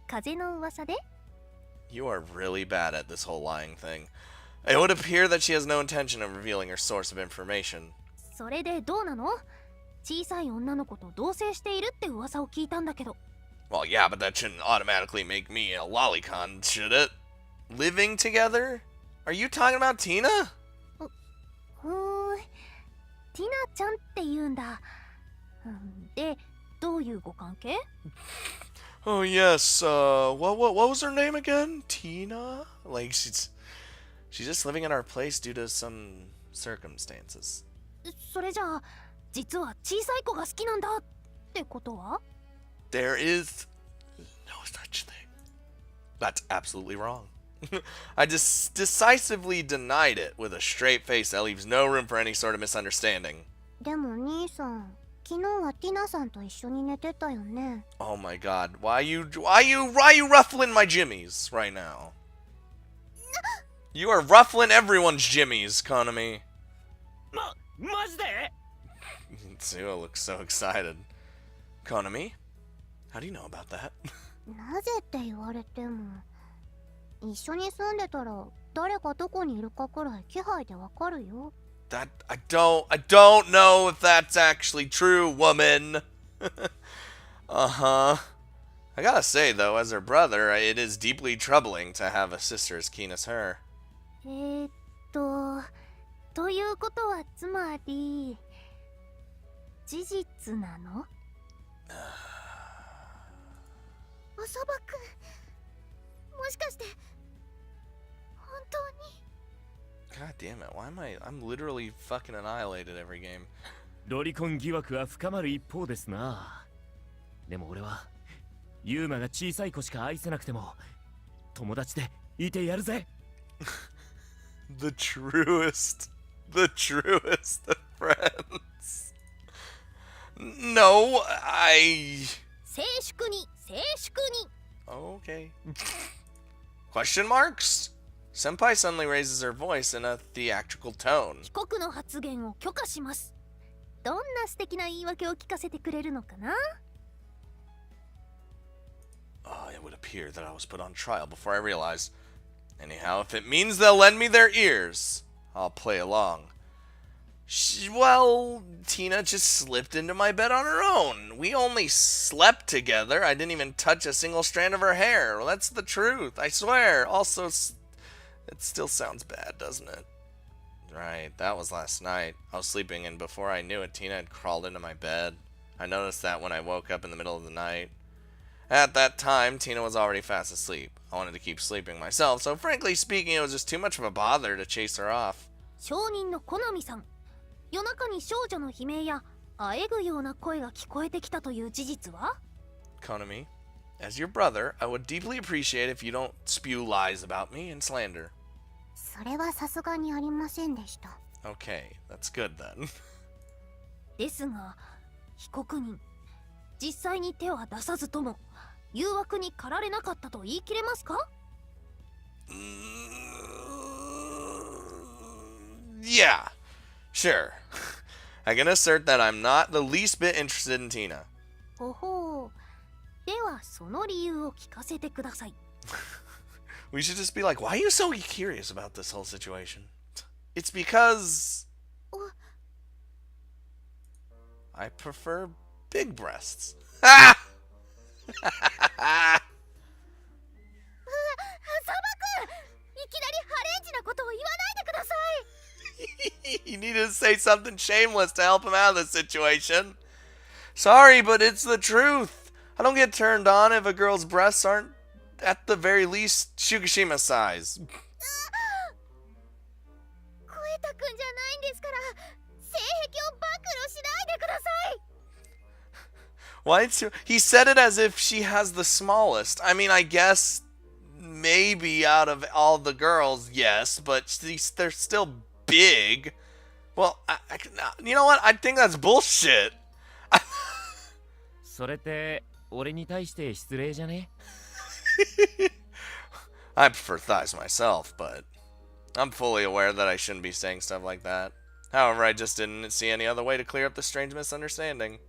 風の噂で？ You are really bad at this whole lying thing. It would appear that she has no intention of revealing her source of information. それでどうなの？小さい女の子と同棲しているって噂を聞いたんだけど。 Well, yeah, but that shouldn't automatically make me a lolicon, should it? Living together? Are you talking about Tina? ティナちゃんって言うんだ。で、どういうご関係？ Oh yes, what was her name again? Tina? Like she's just living in our place due to some circumstances. それじゃあ実は小さい子が好きなんだってことは？ There is no such thing. That's absolutely wrong. I just decisively denied it with a straight face that leaves no room for any sort of misunderstanding. でも兄さん、昨日はティナさんと一緒に寝てたよね。 Oh my god, why you ruffling my jimmies right now? You are ruffling everyone's jimmies, Konami. マジで？ Suo looks so excited. Konami? How do you know about that? なぜって言われても、一緒に住んでたら誰がどこにいるかくらい気配でわかるよ。 That I don't know if that's actually true, woman. Uh-huh. I gotta say though, as her brother, it is deeply troubling to have a sister as keen as her. ということはつまり事実なの？おそばくん、もしかして本当に？ God damn it, why am I'm literally fucking annihilated every game. ロリコン疑惑は深まる一方ですな。でも俺はユーマが小さい子しか愛せなくても友達でいてやるぜ。The truest of friends. No, 静粛に静粛に。 Okay. Question marks? Senpai suddenly raises her voice in a theatrical tone. 被告の発言を許可します。どんな素敵な言い訳を聞かせてくれるのかな？ It would appear that I was put on trial before I realized. Anyhow, if it means they'll lend me their ears, I'll play along. Well, Tina just slipped into my bed on her own. We only slept together. I didn't even touch a single strand of her hair. Well, that's the truth, I swear. Also, it still sounds bad, doesn't it? Right, that was last night. I was sleeping, and before I knew it, Tina had crawled into my bed. I noticed that when I woke up in the middle of the night. At that time, Tina was already fast asleep. I wanted to keep sleeping myself, so frankly speaking, it was just too much of a bother to chase her off. 証人のコナミさん、夜中に少女の悲鳴やあえぐような声が聞こえてきたという事実は？ Konami, as your brother, I would deeply appreciate if you don't spew lies about me and slander. それはさすがにありませんでした。Okay, that's good then. ですが、被告人、実際に手は出さずとも誘惑に駆られなかったと言い切れますか？ Yeah, sure. I can assert that I'm not the least bit interested in Tina. ほほう。ではその理由を聞かせてください。We should just be like, why are you so curious about this whole situation? It's because I prefer big breasts. Ah! サバ君、いきなりハレンチなことを言わないでください。You need to say something shameless to help him out of this situation. Sorry, but it's the truth. I don't get turned on if a girl's breasts aren't at the very least Shukishima size. 声たくんじゃないんですから、性癖を暴露しないでください。Why? He said it as if she has the smallest. I mean, I guess maybe out of all the girls, yes, but they're still big. Well, you know what? I think that's bullshit. それって俺に対して失礼じゃね？ I prefer thighs myself, but I'm fully aware that I shouldn't be saying stuff like that. However, I just didn't see any other way to clear up the strange misunderstanding.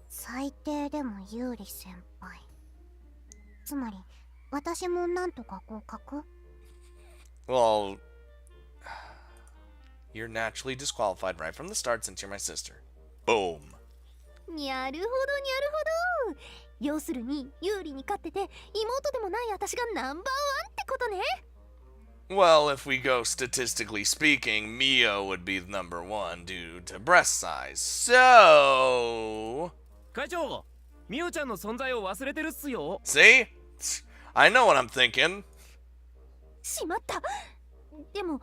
最低でも有利先輩。つまり、私もなんとか合格？ Well, you're naturally disqualified right from the start since you're my sister. Boom. にゃるほどにゃるほど。要するに有利に勝ってて妹でもない私がナンバーワンってことね。Well, if we go statistically speaking, Mio would be number one due to breast size. So... 会長、ミオちゃんの存在を忘れてるっすよ。 See? I know what I'm thinking. しまった。でも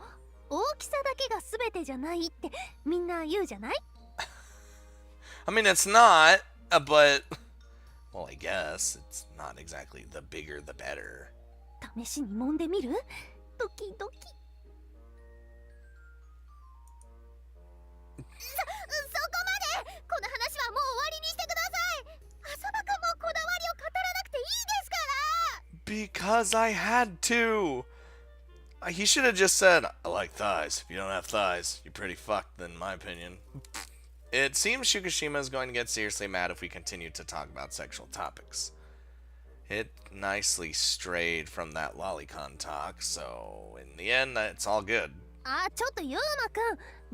大きさだけが全てじゃないってみんな言うじゃない？ I mean, it's not, but... Well, I guess it's not exactly the bigger the better. 試しに揉んでみる？ドキドキ。そこまで！この話はもう終わりにしてください。浅場君もこだわりを語らなくていいですから。 Because I had to. He should have just said, I like thighs. If you don't have thighs, you're pretty fucked, in my opinion. It seems Shukishima is going to get seriously mad if we continue to talk about sexual topics. It nicely strayed from that lolicon talk, so in the end, it's all good. あ、ちょっとユーマく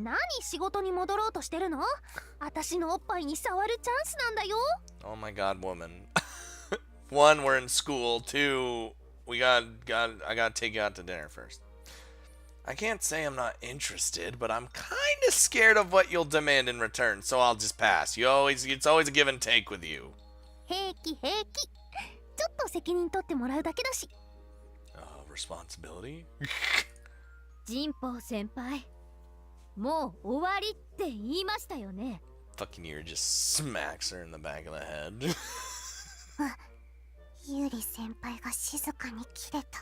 ん、何仕事に戻ろうとしてるの？私のおっぱいに触るチャンスなんだよ。 Oh my god, woman. One, we're in school. Two, I gotta take you out to dinner first. I can't say I'm not interested, but I'm kind of scared of what you'll demand in return, so I'll just pass. It's always a give and take with you. 平気平気。ちょっと責任取ってもらうだけだし。Responsibility? ジンポウ先輩、もう終わりって言いましたよね。Fucking ear just smacks her in the back of the head. ユーリ先輩が静かに切れた。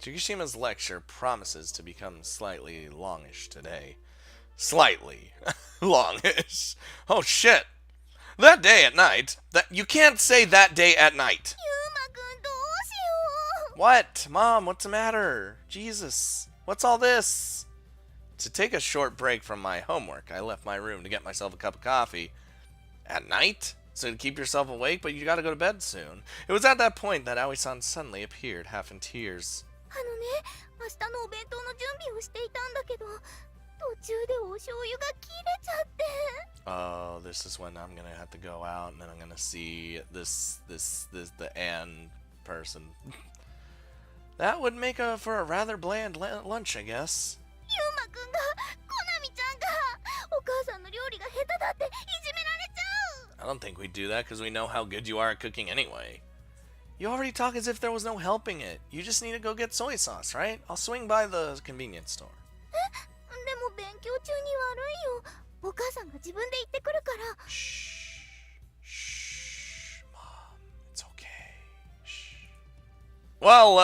Tsukishima's lecture promises to become slightly longish today. Slightly longish. Oh shit! That day at night. You can't say that day at night. ユーマくんどうしよう。 What? Mom, what's the matter? Jesus. What's all this? to take a short break from my homework. I left my room to get myself a cup of coffee. At night? So to keep yourself awake, but you gotta go to bed soon. It was at that point that Aoi-san suddenly appeared, half in tears. 明日のお弁当の準備をしていたんだけど、途中でお醤油が切れちゃって。Oh, this is when I'm gonna have to go out and then I'm gonna see the Anne person. That would make for a rather bland lunch, I guess. ユウマくんが、コナミちゃんが、お母さんの料理が下手だっていじめられちゃう。 I don't think we'd do that because we know how good you are at cooking anyway. You already talk as if there was no helping it. You just need to go get soy sauce, right? I'll swing by the convenience store. でも勉強中に悪いよ。お母さんが自分で行ってくるから。Shh. Shh. Mom, it's okay. Shh. Well,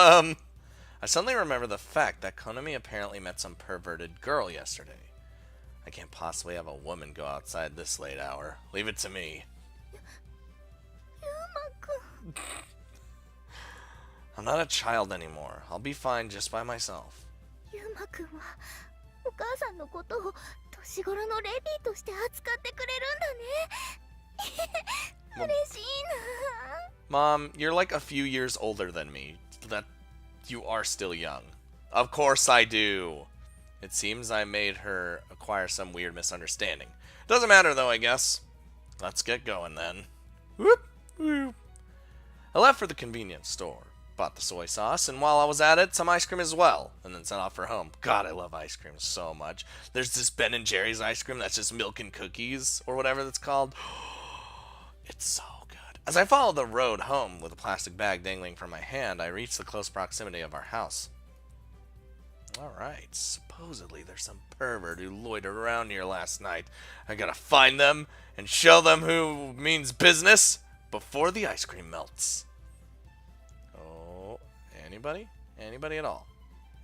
I suddenly remember the fact that Konami apparently met some perverted girl yesterday. I can't possibly have a woman go outside this late hour. Leave it to me. ユウマくん。I'm not a child anymore. I'll be fine just by myself. ユウマくんはお母さんのことを年頃のレディーとして扱ってくれるんだね。嬉しいな。 Mom, you're like a few years older than me. That you are still young. Of course I do. It seems I made her acquire some weird misunderstanding. Doesn't matter though, I guess. Let's get going then. Whoop, whoop. I left for the convenience store. Bought the soy sauce, and while I was at it, some ice cream as well, and then set off for home. God, I love ice cream so much. There's this Ben & Jerry's ice cream that's just milk and cookies, or whatever that's called. It's so good. As I followed the road home with a plastic bag dangling from my hand, I reached the close proximity of our house. Alright, supposedly there's some pervert who loitered around here last night. I gotta find them and show them who means business before the ice cream melts. Anybody? Anybody at all?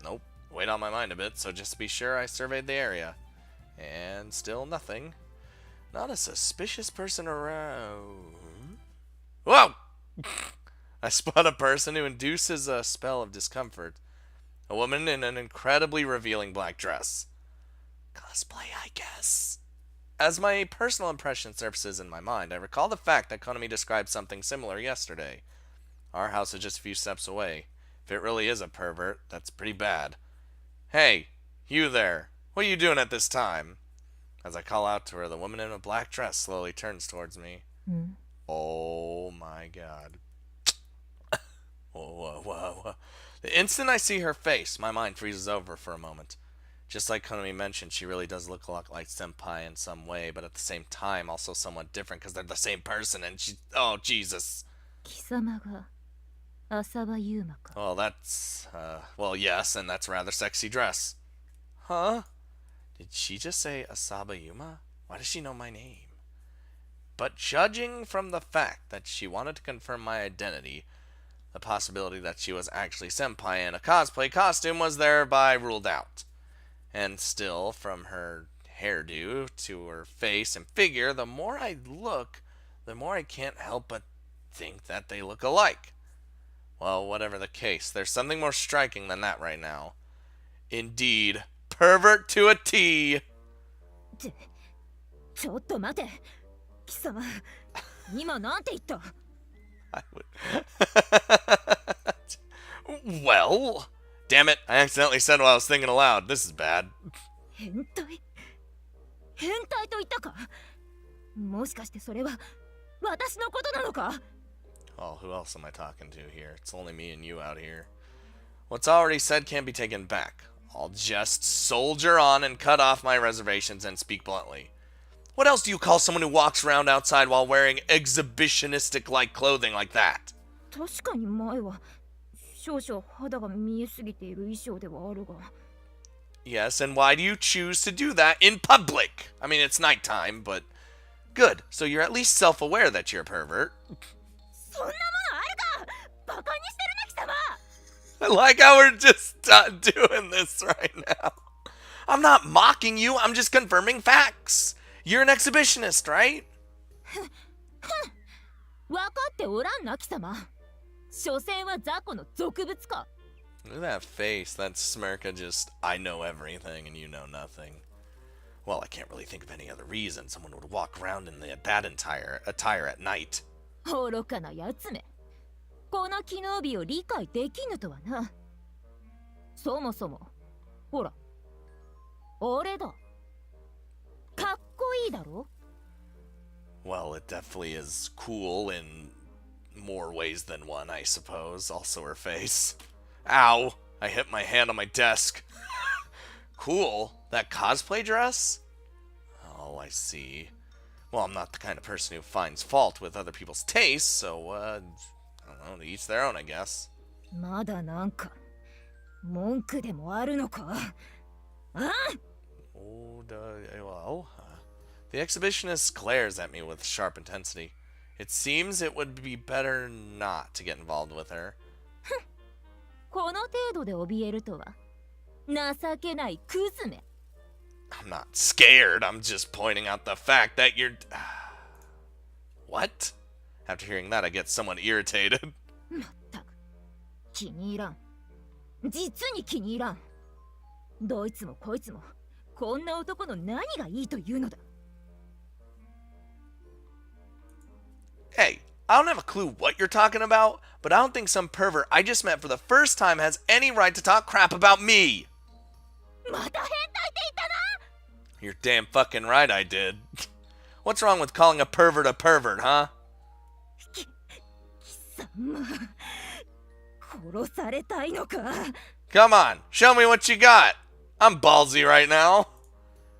Nope. Weighed on my mind a bit, so just to be sure, I surveyed the area. And still nothing. Not a suspicious person around. Whoa! I spot a person who induces a spell of discomfort. A woman in an incredibly revealing black dress. Cosplay, I guess. As my personal impression surfaces in my mind, I recall the fact that Konami described something similar yesterday. Our house is just a few steps away. If it really is a pervert, that's pretty bad. Hey, you there. What are you doing at this time? As I call out to her, the woman in a black dress slowly turns towards me. Oh my god. Whoa. The instant I see her face, my mind freezes over for a moment. Just like Konami mentioned, she really does look a lot like Senpai in some way, but at the same time also somewhat different because they're the same person and she... Oh, Jesus. 貴様が浅場ユウマか。 Well, that's, well, yes, and that's a rather sexy dress. Huh? Did she just say Asaba Yuma? Why does she know my name? But judging from the fact that she wanted to confirm my identity, the possibility that she was actually Senpai in a cosplay costume was thereby ruled out. And still, from her hairdo to her face and figure, the more I look, the more I can't help but think that they look alike. Well, whatever the case, there's something more striking than that right now. Indeed, pervert to a T. ちょっと待て。貴様、今なんて言った？ I would... Well, damn it, I accidentally said what I was thinking aloud. This is bad. 変態？変態と言ったか？もしかしてそれは私のことなのか？ Oh, who else am I talking to here? It's only me and you out here. What's already said can't be taken back. I'll just soldier on and cut off my reservations and speak bluntly. What else do you call someone who walks around outside while wearing exhibitionistic-like clothing like that? 確かに前は少々肌が見えすぎている衣装ではあるが。 Yes, and why do you choose to do that in public? I mean, it's nighttime, but... Good, so you're at least self-aware that you're a pervert. そんなものあるか！バカにしてるね、貴様！ I like how we're just doing this right now. I'm not mocking you, I'm just confirming facts. You're an exhibitionist, right? 分かっておらんな、貴様。所詮は雑魚の俗物か。Look at that face. That smirk of just, I know everything and you know nothing. Well, I can't really think of any other reason someone would walk around in that entire attire at night. 愚かなやつめ。この機能美を理解できぬとはな。そもそも、ほら、俺だ。かっこいいだろ Well, it definitely is cool in more ways than one, I suppose. Also her face. Ow! I hit my hand on my desk. Cool. That cosplay dress? Oh, I see. Well, I'm not the kind of person who finds fault with other people's tastes, so, I don't know, to each their own, I guess. まだなんか、文句でもあるのかあ Oh, well, the exhibitionist glares at me with sharp intensity. It seems it would be better not to get involved with her. この程度で怯えるとは情けないクズめ I'm not scared, I'm just pointing out the fact that you're... What? After hearing that, I get somewhat irritated. まったく気に入らん実に気に入らんどいつもこいつもこんな男の何がいいというのだ Hey, I don't have a clue what you're talking about, but I don't think some pervert I just met for the first time has any right to talk crap about me. また変態って言ったな You're damn fucking right I did. What's wrong with calling a pervert, huh? 貴様殺されたいのか Come on, show me what you got. I'm ballsy right now.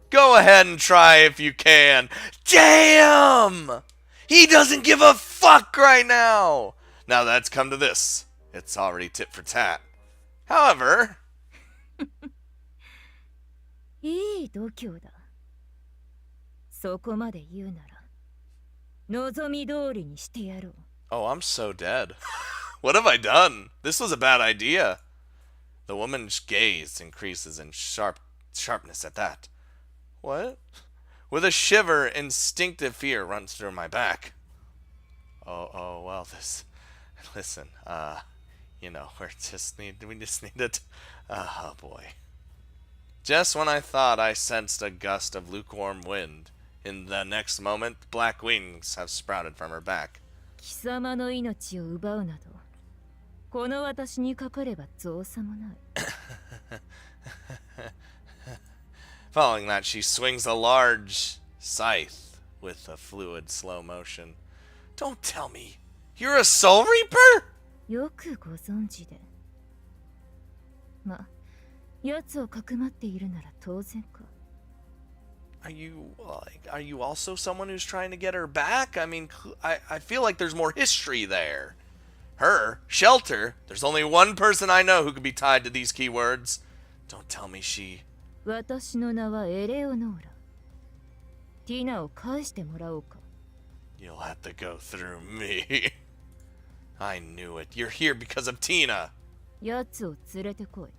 Go ahead and try if you can. Damn! He doesn't give a fuck right now. Now that's come to this. It's already tit for tat. However... いい度胸だそこまで言うなら望み通りにしてやろう Oh, I'm so dead. What have I done? This was a bad idea. The woman's gaze increases in sharpness at that. What? With a shiver, instinctive fear runs through my back. Oh, well, this... Listen, you know, we just need it. Oh, boy. Just when I thought I sensed a gust of lukewarm wind, in the next moment, black wings have sprouted from her back. 貴様の命を奪うなどこの私にかかれば造作もない Following that, she swings a large scythe with a fluid slow motion. Don't tell me, you're a Soul Reaper? よくご存知でま奴をかくまっているなら当然か Are you also someone who's trying to get her back? I mean, I feel like there's more history there. Her, Shelter, there's only one person I know who could be tied to these keywords. Don't tell me she... 私の名はエレオノーラティナを返してもらおうか You'll have to go through me. I knew it. You're here because of Tina. 奴を連れてこい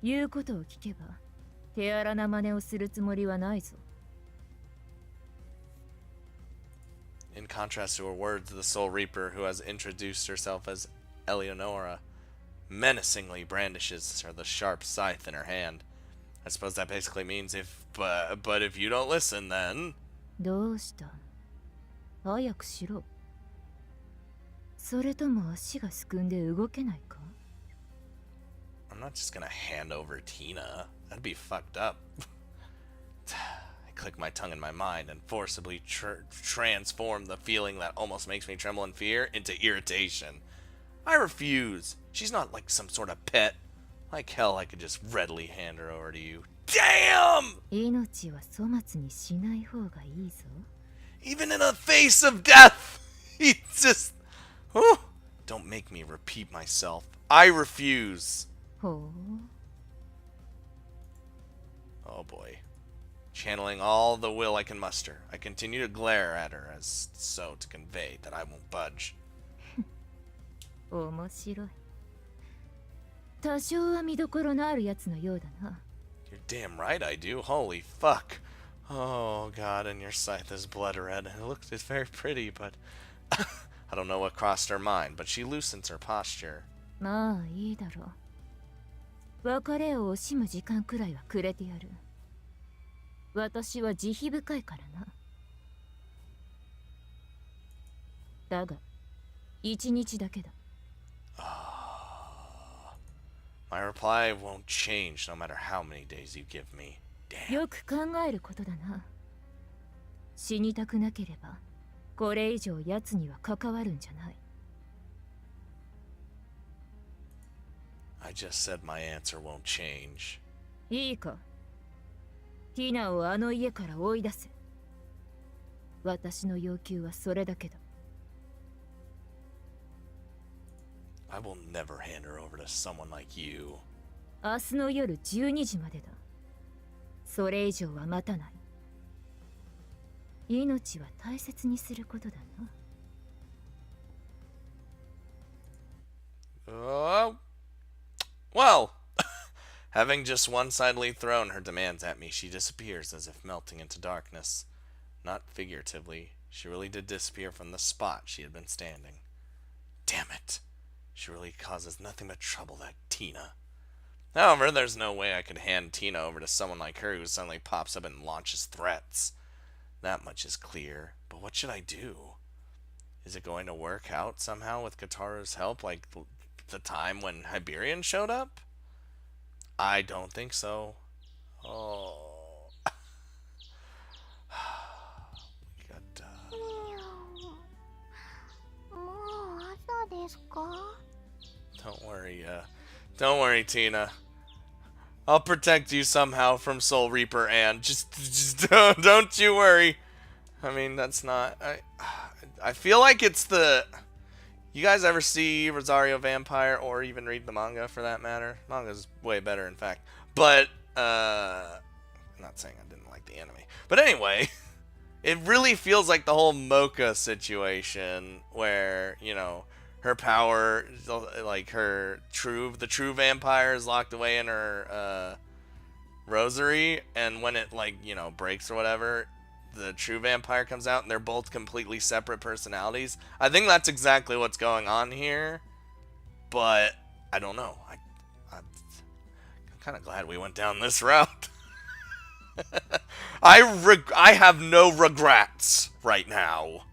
言うことを聞けば手荒な真似をするつもりはないぞ In contrast to her words, the Soul Reaper, who has introduced herself as Eleonora, menacingly brandishes the sharp scythe in her hand. I suppose that basically means but if you don't listen, then... どうした早くしろそれとも足がすくんで動けないか I'm not just gonna hand over Tina. That'd be fucked up. I click my tongue in my mind and forcibly transform the feeling that almost makes me tremble in fear into irritation. I refuse. She's not like some sort of pet. Like hell, I could just readily hand her over to you. Damn! 命は粗末にしない方がいいぞ Even in the face of death, he just... Whew. Don't make me repeat myself. I refuse. ほう Oh boy. Channeling all the will I can muster, I continue to glare at her as so to convey that I won't budge. 面白い多少は見どころのあるやつのようだな You're damn right I do. Holy fuck. Oh god, and your scythe is blood red. It's very pretty, but I don't know what crossed her mind, but she loosens her posture. まあいいだろう。別れを惜しむ時間くらいはくれてやる。私は慈悲深いからな。だが一日だけだ。My reply won't change no matter how many days you give me. Damn. よく考えることだな。死にたくなければこれ以上奴には関わるんじゃない。I just said my answer won't change. いいか、ティナをあの家から追い出せ。私の要求はそれだけだ。I will never hand her over to someone like you. 明日の夜12時までだ。それ以上は待たない。命は大切にすることだな。Well, having just one-sidedly thrown her demands at me, she disappears as if melting into darkness. Not figuratively, she really did disappear from the spot she had been standing. Damn it. She really causes nothing but trouble, that Tina. However, there's no way I could hand Tina over to someone like her who suddenly pops up and launches threats. That much is clear, but what should I do? Is it going to work out somehow with Kataru's help, like the time when Hyperion showed up? I don't think so. Oh. We got, もう朝ですか？ Don't worry, Tina. I'll protect you somehow from Soul Reaper, and just don't you worry. I mean, that's not. I feel like it's the. You guys ever see Rosario Vampire, or even read the manga for that matter? Manga's way better, in fact. But I'm not saying I didn't like the anime, but anyway, it really feels like the whole Mocha situation, where her power, like the true vampire is locked away in her rosary, and when it breaks or whatever, the true vampire comes out, and they're both completely separate personalities. I think that's exactly what's going on here, but I don't know. I'm kind of glad we went down this route. I have no regrets right now.